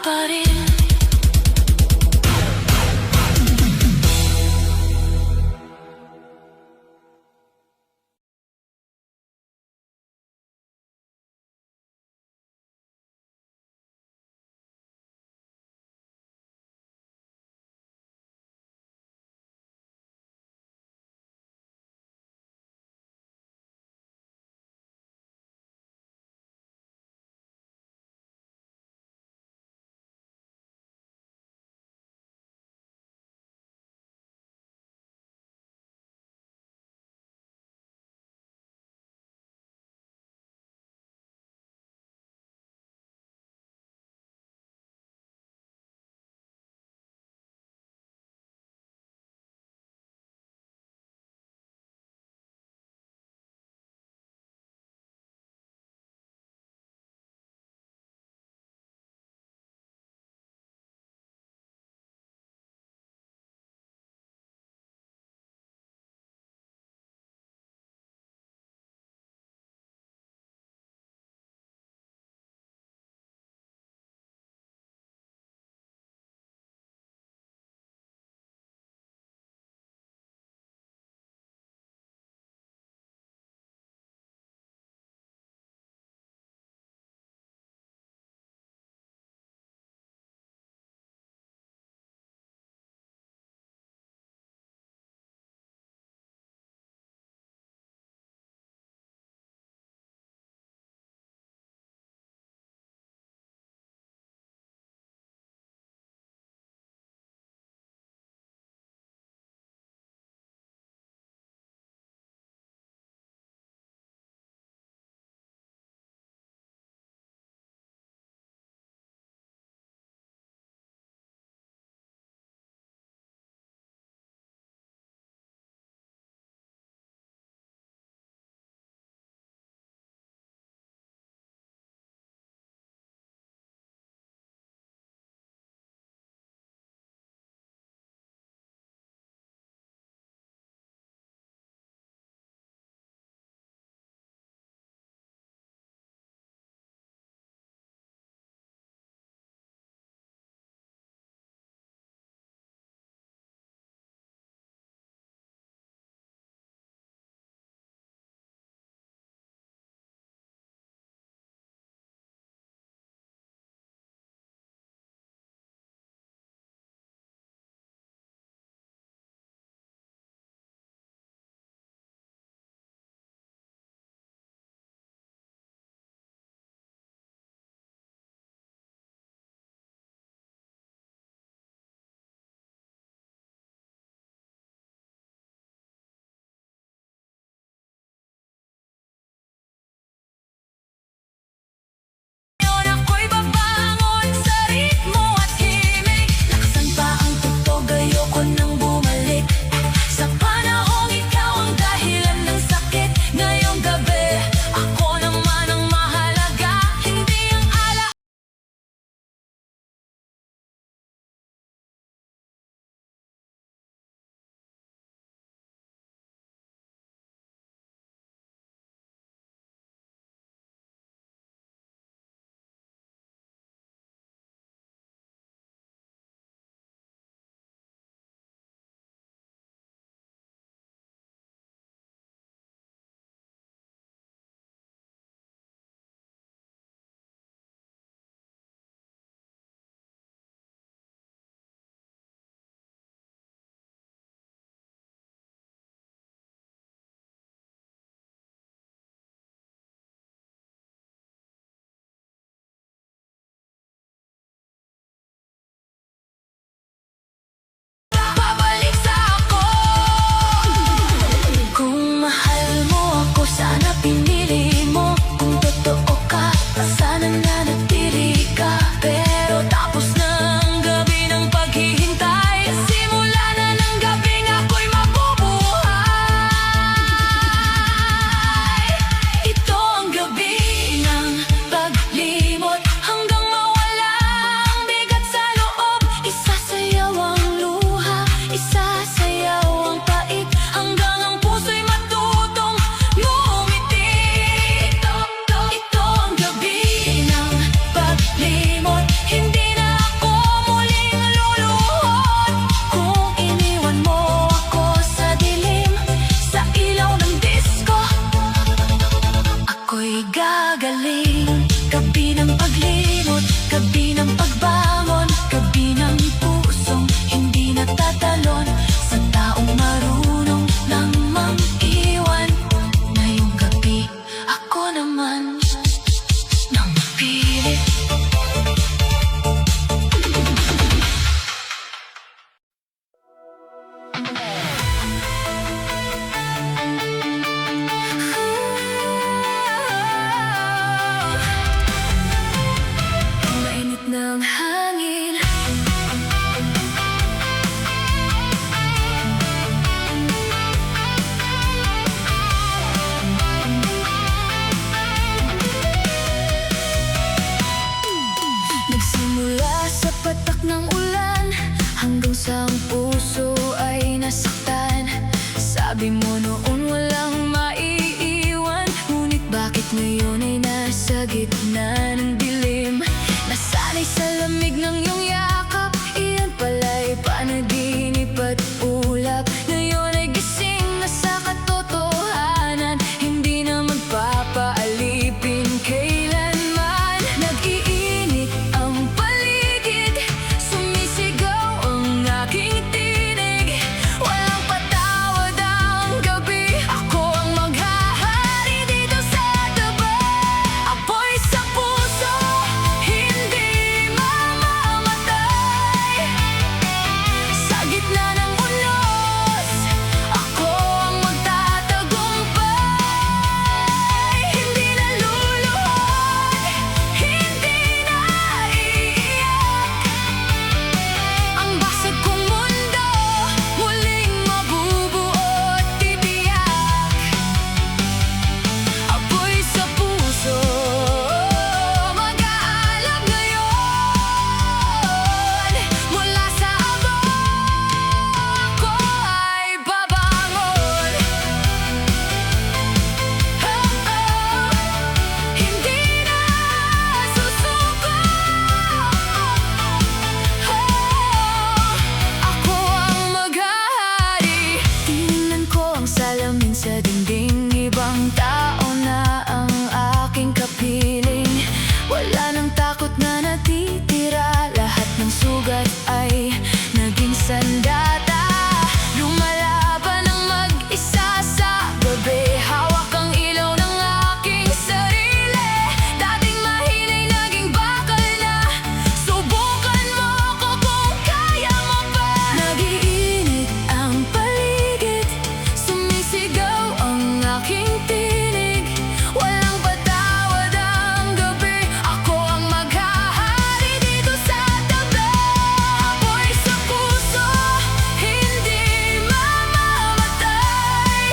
pa rin. ng hangin. Nagsimula sa patak ng ulan, hanggang sa ang puso ay nasaktan. Sabi mo noon walang maiiwan, ngunit bakit ngayon ay nasa gitna ng dilim? Nasanay sa lamig ng iyong yakap, iyan pala'y panaginip at ulap. Ngayon ay gising na sa katotohanan, hindi na magpapaalipin kailanman. Nag-iinit ang paligid, sumisigaw ang aking tinig. Walang patawad ang gabi, ako ang maghahari dito sa tabi. Apoy sa puso, hindi mamamatay. Sa gitna ng unos, ako ang magtatagumpay. Hindi na luluhod, hindi na iiyak. Ang basag kong mundo, muling mabubuo at titiyak. Apoy sa puso, mag-aalab ngayon. Mula sa abo, ako ay babangon. Hindi na susuko. Ako ang maghahari. Tiningnan ko ang salamin sa dingding, ibang tao na ang aking kapiling. Wala nang takot na natitira, lahat ng sugat ay naging sandata. Lumalaban ang mag-isa sa gabi, hawak ang ilaw ng aking sarili. Dating mahinay naging bakal na, subukan mo ko kung kaya mo pa. Nag-iinit ang paligid, sumisigaw ang aking tinig. Walang patawad ang gabi, ako ang maghahari dito sa tabi. Apoy sa puso, hindi mamamatay.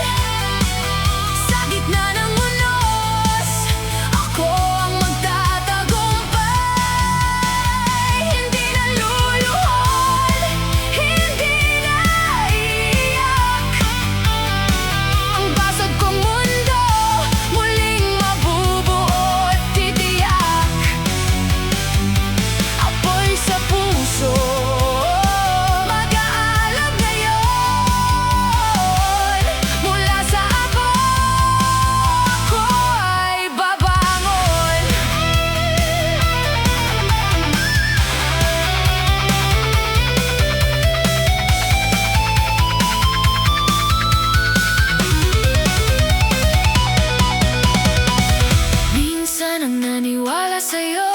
Sa gitna ng unos, ako ang magtatagumpay. Hindi na luluhod, hindi na iiyak. Ang basag kong mundo, muling mabubuo at titiyak. Apoy sa puso, mag-aalab ngayon. Mula sa abo, ako ay babangon. Minsan ang naniwala sa'yo,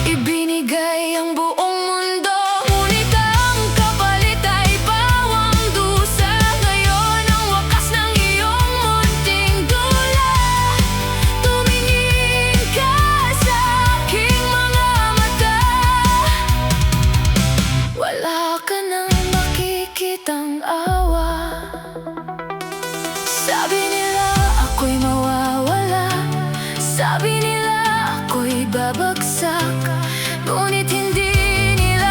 ibinigay ang buong mundo. Ngunit ang kapalit ay bawang dusa. Ngayon ang wakas ng iyong munting dula. Tumingin ka sa aking mga mata, wala ka nang makikitang awa. Sabi nila ako'y mawawala, sabi nila ako'y babagsak. Ngunit hindi nila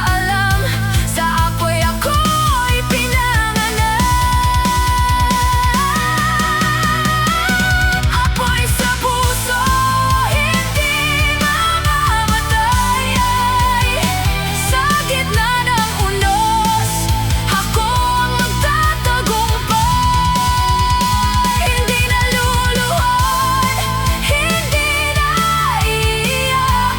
alam, sa apoy ako'y pinanganak. Apoy sa puso, hindi mamamatay. Sa gitna ng unos, ako ang magtatagumpay. Hindi na luluhod, hindi na iiyak.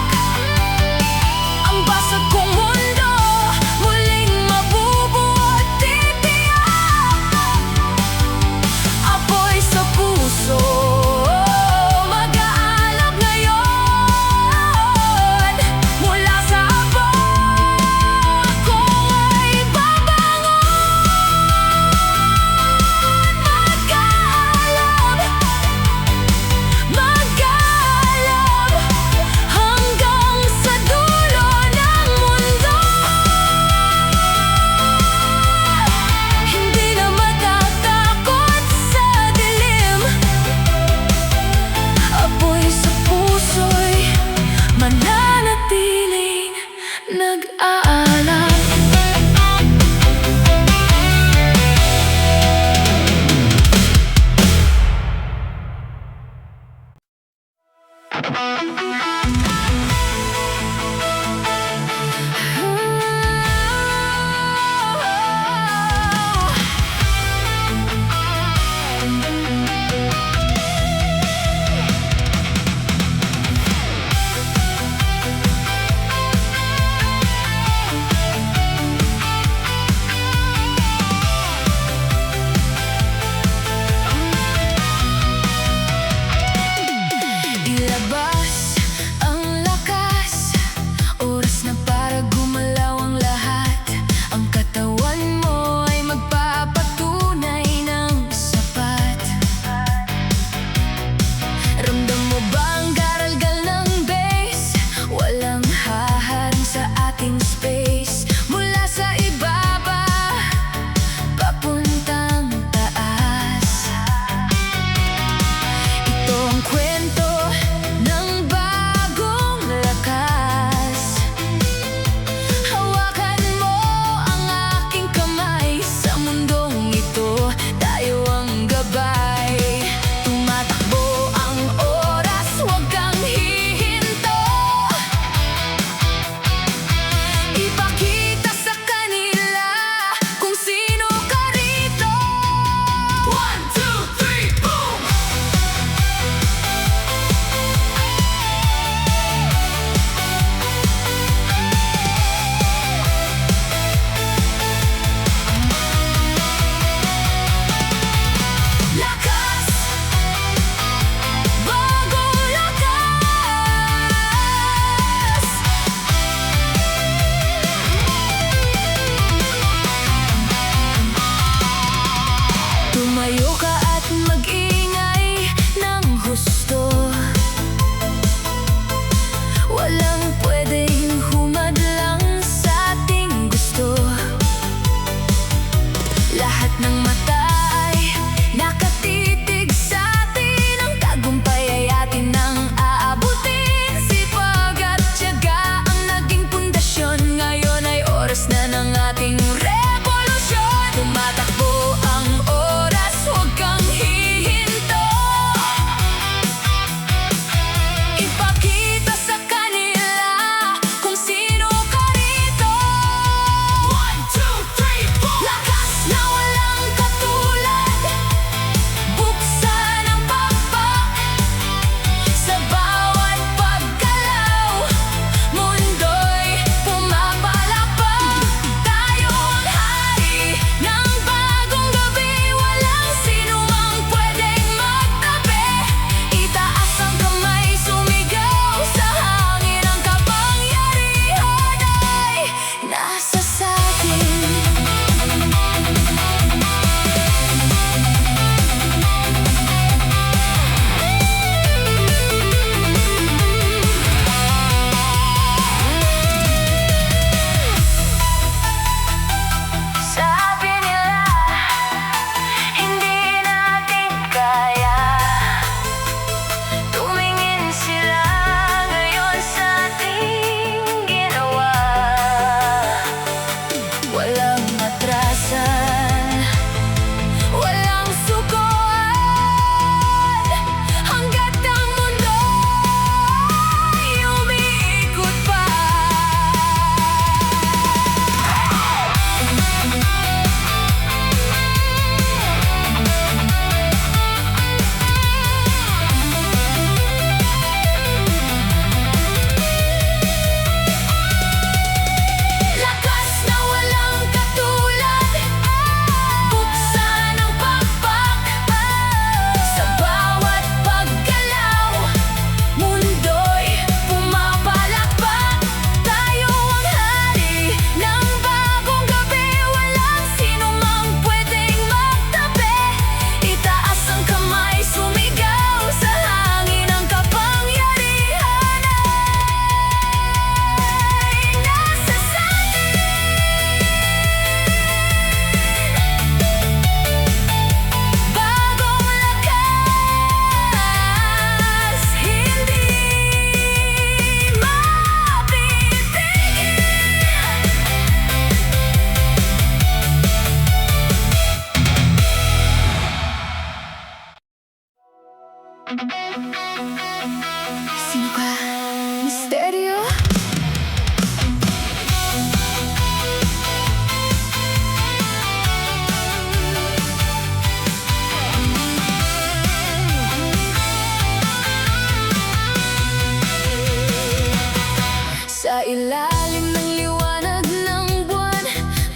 ilalim ng liwanag ng buwan,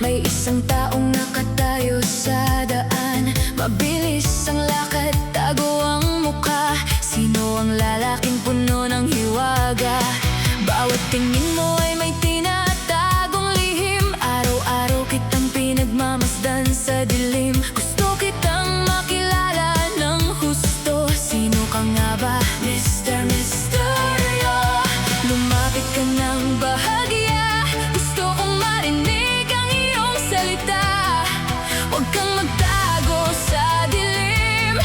may isang taong nakatayo sa daan. Mabilis ang lakad, tago ang mukha. Sino ang lalaking puno ng hiwaga? Bawat tingin mo ay may tinatagong lihim. Araw-araw kitang pinagmamasdan sa dilim. Gusto kitang makilala ng husto. Sino ka nga ba, Mr. Misterio? Lumapit ka ng bahagya, gusto kong marinig ang iyong salita. Huwag kang magtago sa dilim,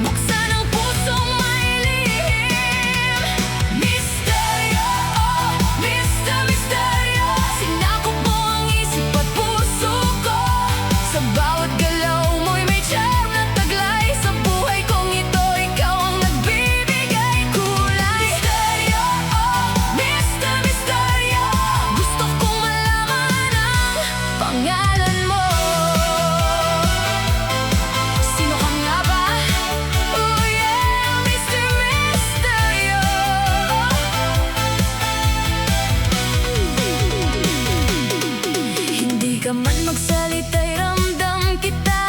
buksan ang pusong may lihim. Misterio, oh, Mr. Misterio, sinakop mo ang isip at puso ko. Sa bawat galaw mo'y may charm na taglay. Sa buhay kong ito, ikaw ang nagbibigay kulay. Misterio, oh, Mr. Misterio, gusto kong malaman ang pangalan mo. Sino ka nga ba? Oh yeah, Mr. Misterio. Hindi ka man magsalita, ramdam kita.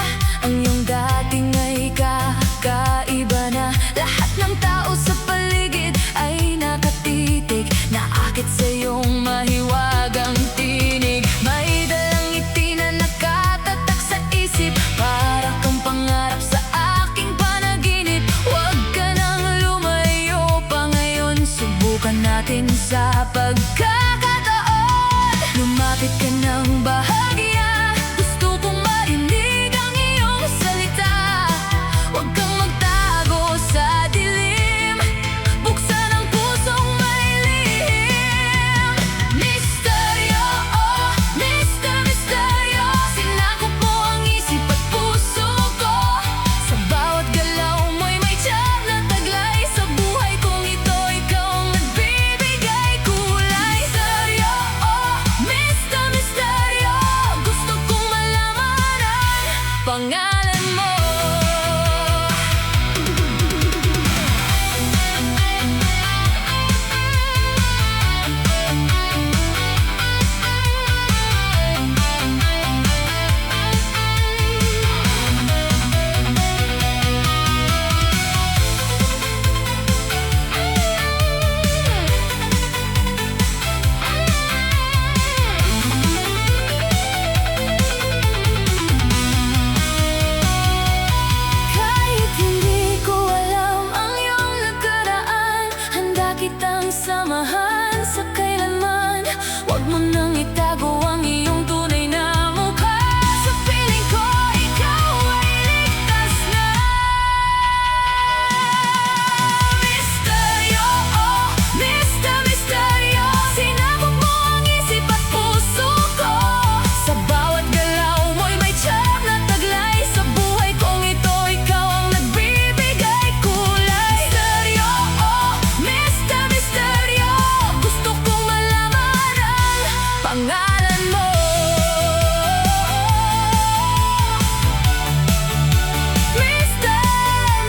Ang iyong dating ay kakaiba na. Lahat ng tao sa paligid ay nakatitig, naakit sa iyong mahiwagang tinig. May dalang ngiti na nakatatak sa isip, para kang pangarap sa aking panaginip. Huwag ka nang lumayo pa ngayon, subukan natin sa pagkakataon. Lumapit ka ng bahagya, gusto kong marinig ang iyong salita. Huwag kang magtago sa dilim, buksan ang pusong may lihim. Misterio, oh, Mr. Misterio, sinakop mo ang isip at puso ko. Sa bawat galaw mo'y may tiyak na taglay. Sa buhay kong ito, ikaw ang nagbibigay kulay. Misterio, oh, Mr. Misterio, gusto kong malaman ang pangalan mo. Kahit hindi ko alam ang iyong nakaraan, handa kitang samahan sa kailanman. Huwag mo nang itago ang iyong tunay na mukha. Sa piling ko, ikaw ay ligtas na. Misterio, oh, Mr. Misterio, sinakop mo ang isip at puso ko. Sa bawat galaw mo'y may tiyak na taglay. Sa buhay kong ito, ikaw ang nagbibigay kulay. Misterio, oh, Mr. Misterio, gusto kong malaman ang pangalan mo. Mr.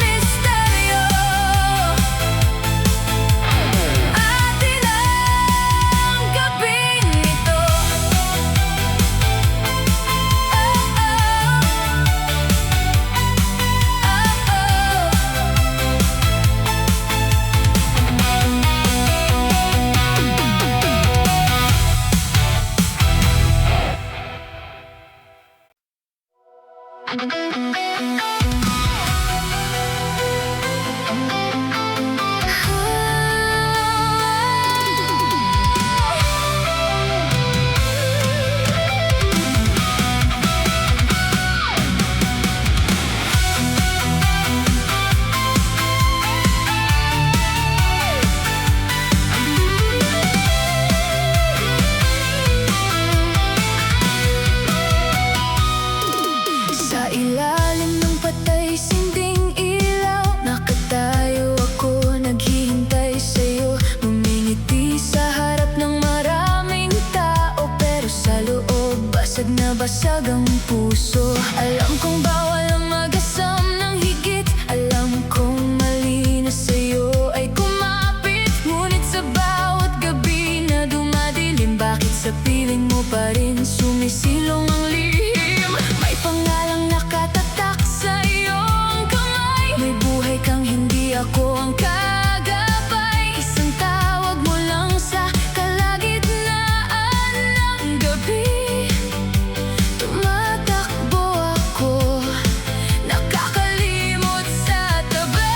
Misterio, atin ang gabing ito. Sa ilalim ng patay sinding ilaw, nakatayo ako, naghihintay sa'yo. Ngumingiti sa harap ng maraming tao, pero sa loob basag na basag ang puso. Alam kong bawal ang mag-asam ng higit, alam kong mali na sa'yo ay kumapit. Ngunit sa bawat gabi na dumadi pa rin sumisilong ang lihim. May pangalang nakatatak sa iyong kamay. May buhay kang hindi ako ang kagabay. Isang tawag mo lang sa kalagitnaan ng gabi. Tumatakbo ako, nakakalimot sa tabi.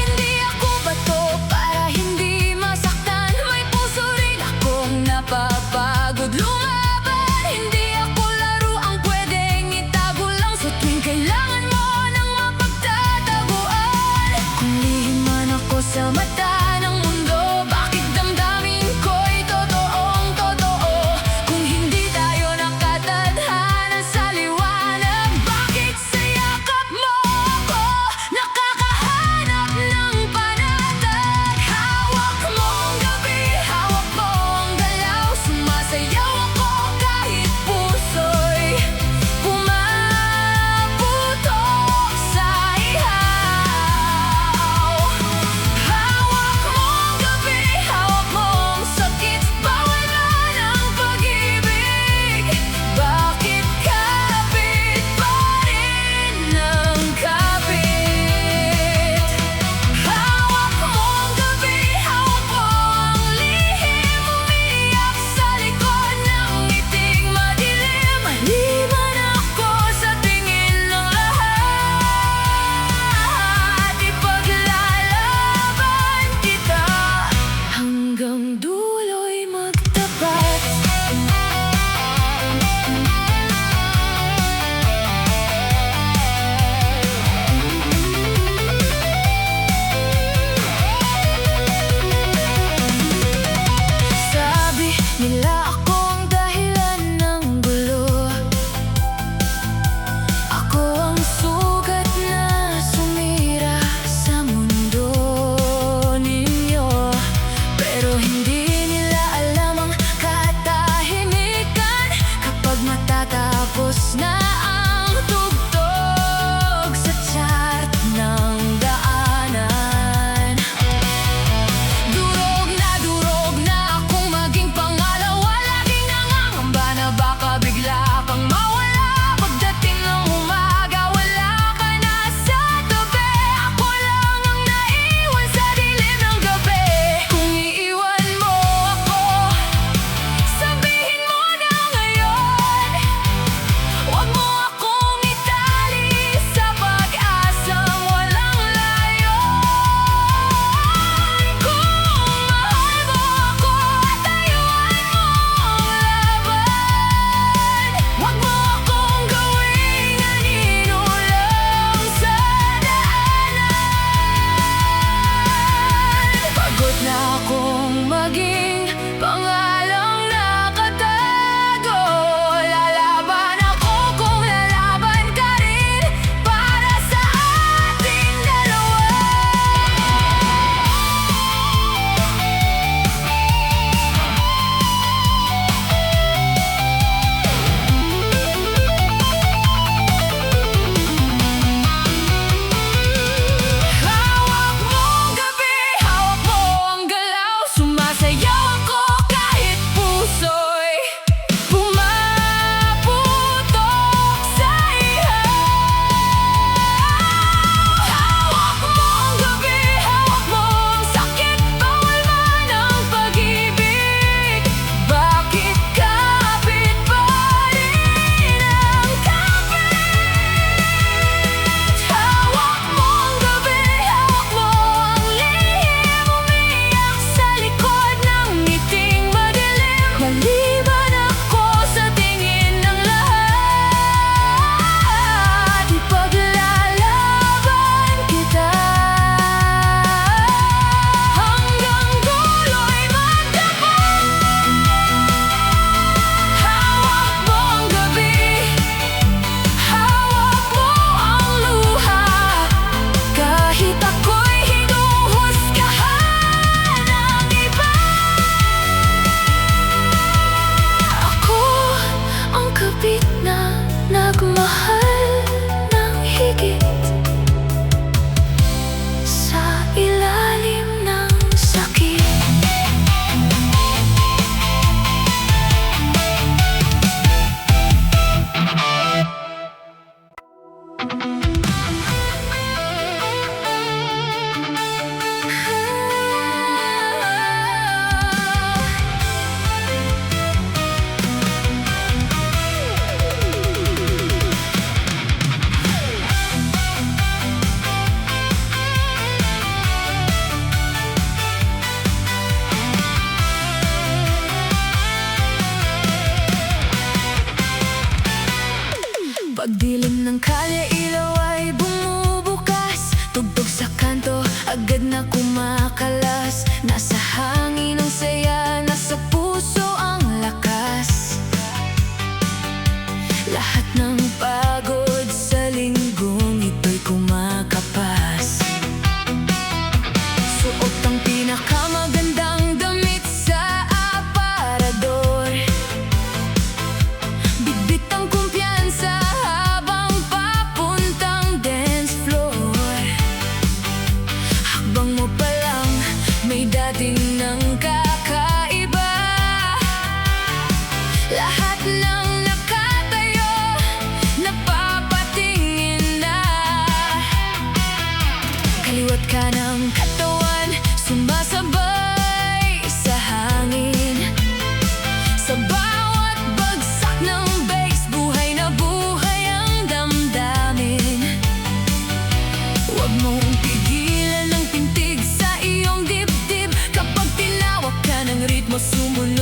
Hindi ako bato para hindi masaktan. May puso rin akong napapagod lumaban.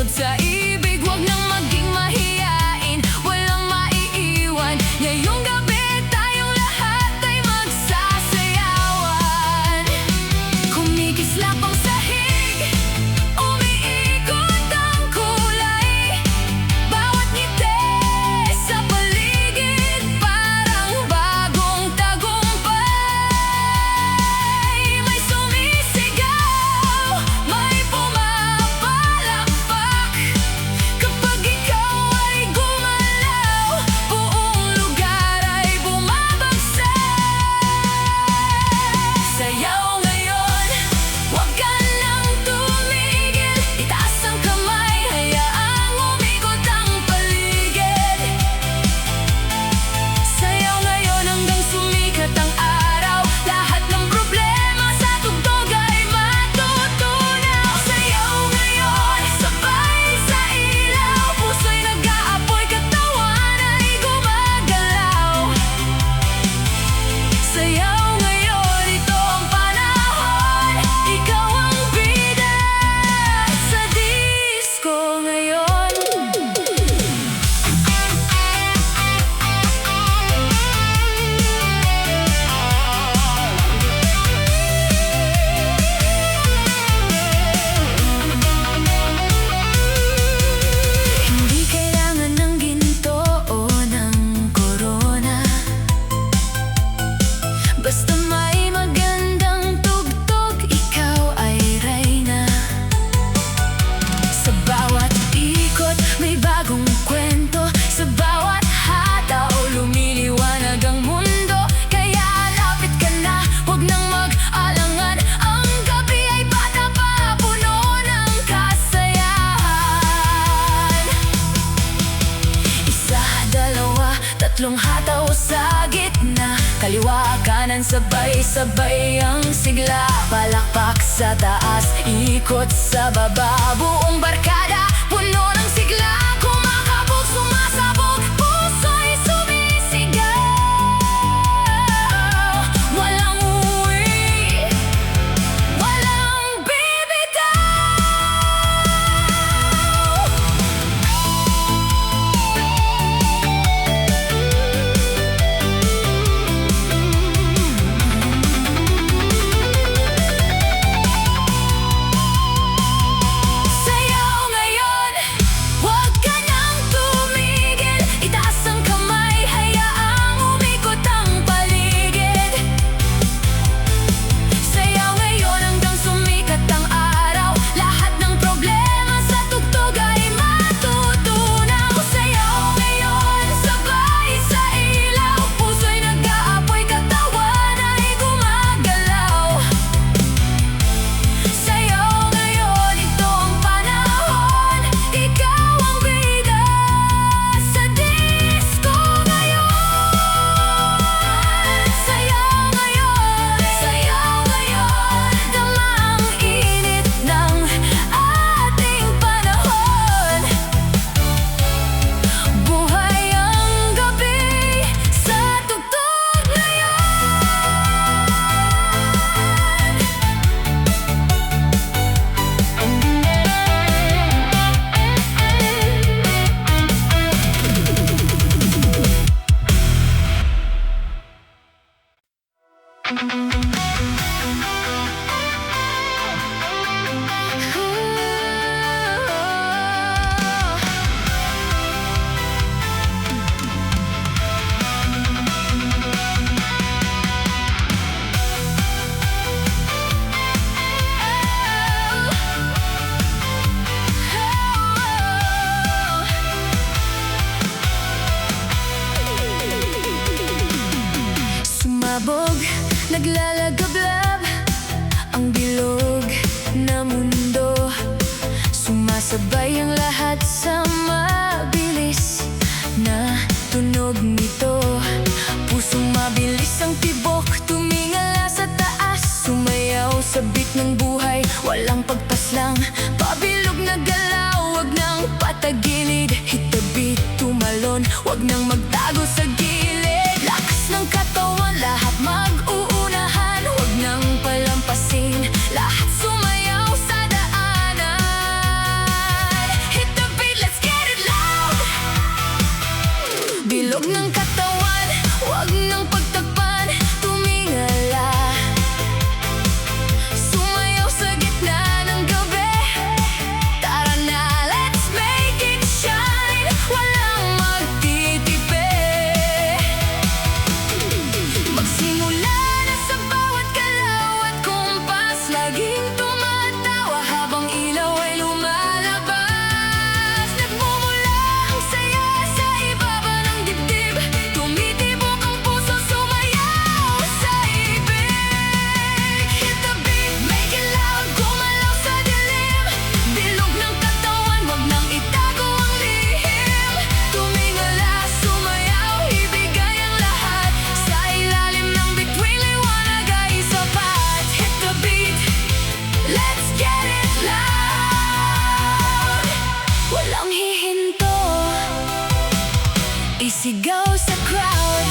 Sumunod sa ibig, huwag nang maging mahiyain, walang maiiwan. Ngayong gabi tayong lahat ay magsasayawan. Kumikislap ang sahig, umiikot ang kulay. Bawat ngiti sa paligid parang bagong tagumpay. May sumisigaw, may pumapalakpak. Kapag ikaw ay gumalaw, buong lugar ay bumabagsak. Sayaw ngayon, huwag ka nang tumigil. Itaas ang kamay, hayaang umikot ang paligid. Sayaw ngayon hanggang sumikat ang araw. Lahat ng problema sa tugtog ay matutunaw. Sayaw ngayon, sabay sa ilaw. Puso'y nag-aapoy, katawan ay gumagalaw. Sayaw ngayon, ito ang panahon. Ikaw ang bida sa disco ngayon. Hindi kailangan ng ginto o ng korona, basta may magandang tugtog, ikaw ay reyna. Sa bawat ikot may bagong kwento, sa bawat hataw lumiliwanag ang mundo. Kaya lapit ka na, huwag nang mag-alangan. Ang gabi ay bata pa, puno ng kasayahan. Isa, dalawa, tatlong hataw sa gitna. Kaliwa, kanan, sabay-sabay ang sigla. Palakpak sa taas, ikot sa baba. Buong barkada, puno ng sigla. Kumakabog, sumasabog, puso'y sumisigaw. Walang uwi, walang bibitaw. Sayaw ngayon, huwag ka nang tumigil. Itaas ang kamay, hayaang umikot ang paligid. Sayaw ngayon hanggang sumikat ang araw. Lahat ng problema sa tugtog ay matutunaw. Sayaw ngayon, sabay sa ilaw. Puso'y nag-aapoy, katawan ay gumagalaw. Sayaw ngayon, ito ang panahon. Ikaw ang bida sa disco ngayon. Sayaw ngayon, sayaw ngayon. Dama ang init ng ating panahon. Buhay ang gabi sa tugtog ngayon. Sumabog, naglalagablab ang bilog na mundo. Sumasabay ang lahat sa mabilis na tunog nito. Pusong mabilis ang tibok, tumingala sa taas. Sumayaw sa beat ng buhay, walang pagpaslang. Pabilog na galaw, wag nang patagilid. Hit the beat, tumalon, wag nang magtago sa gilid. Lakas ng katawan, lahat mag-uunahan. Wag nang palampasin, lahat sumayaw sa daanan. walang hihinto. Isigaw sa crowd.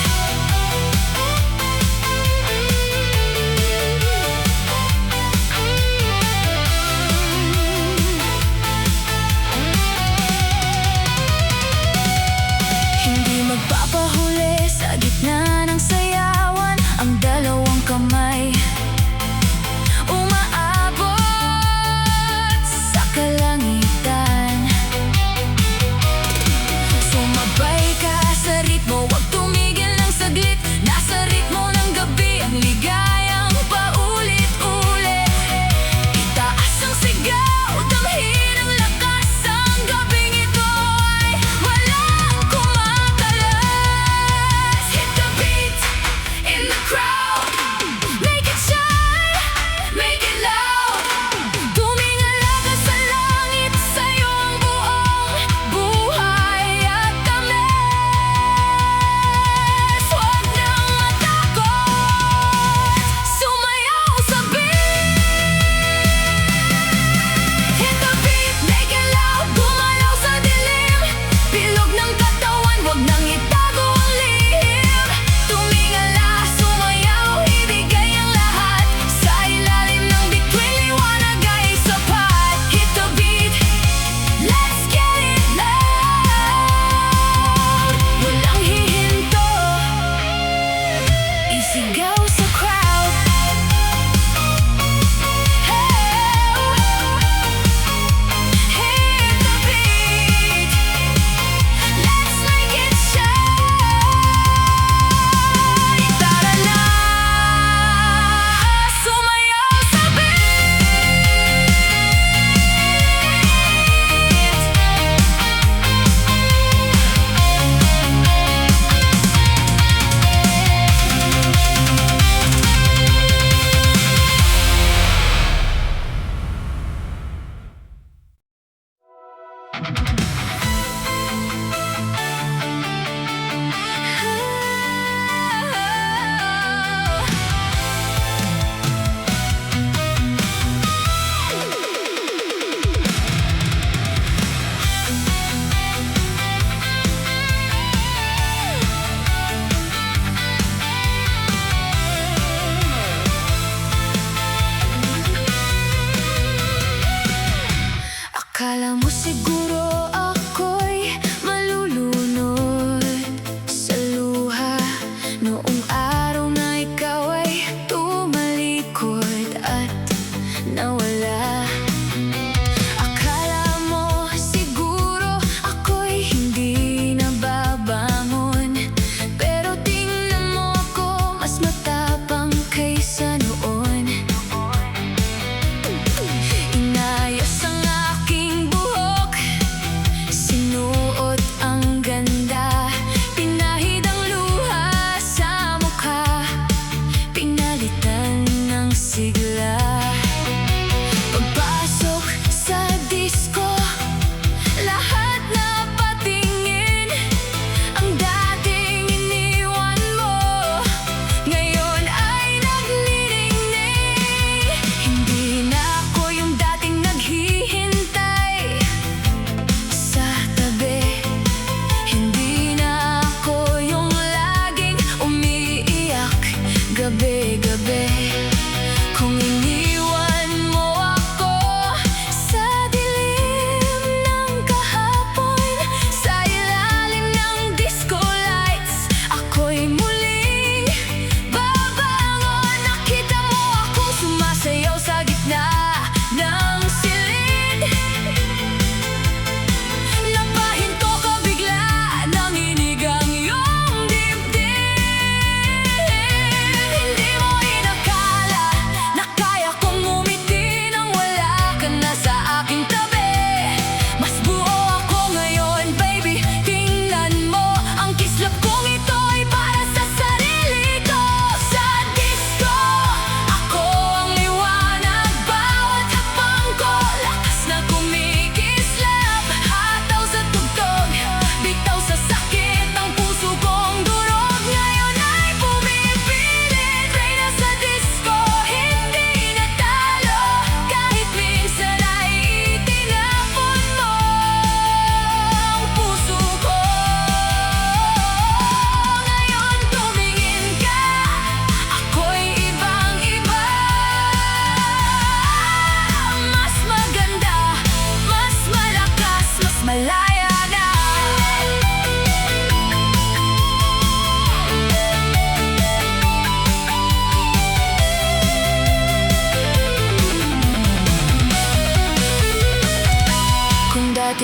Hindi magpapahuli sa gitna ng sayawan. Ang dalawang kamay umaabot sa kalangitan. Sumabay ka sa ritmo, wag tumigil ng saglit. Nasa ritmo ng gabi ang ligayang paulit-ulit. Itaas ang sigaw, damhin ang lakas. Ang gabing ito ay walang kumakalas. Hit the beat in the crowd. Make it shine, make it loud. Tumingala ka sa langit, sa'yo ang buong buhay at tamis. Huwag nang matakot, sumayaw sa beat. Hit the beat, make it loud. Gumalaw sa dilim, bilog ng katawan, huwag nang itago ang lihim. Tumingala, sumayaw, ibigay ang lahat. Sa ilalim ng bituin, liwanag ay sapat. Hit the beat, let's get it loud. Walang hihinto, isigaw sa crowd. Hit the beat, let's make it shine. Tara na, sumayaw sa beat. Akala mo siguro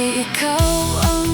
Kasi ikaw ang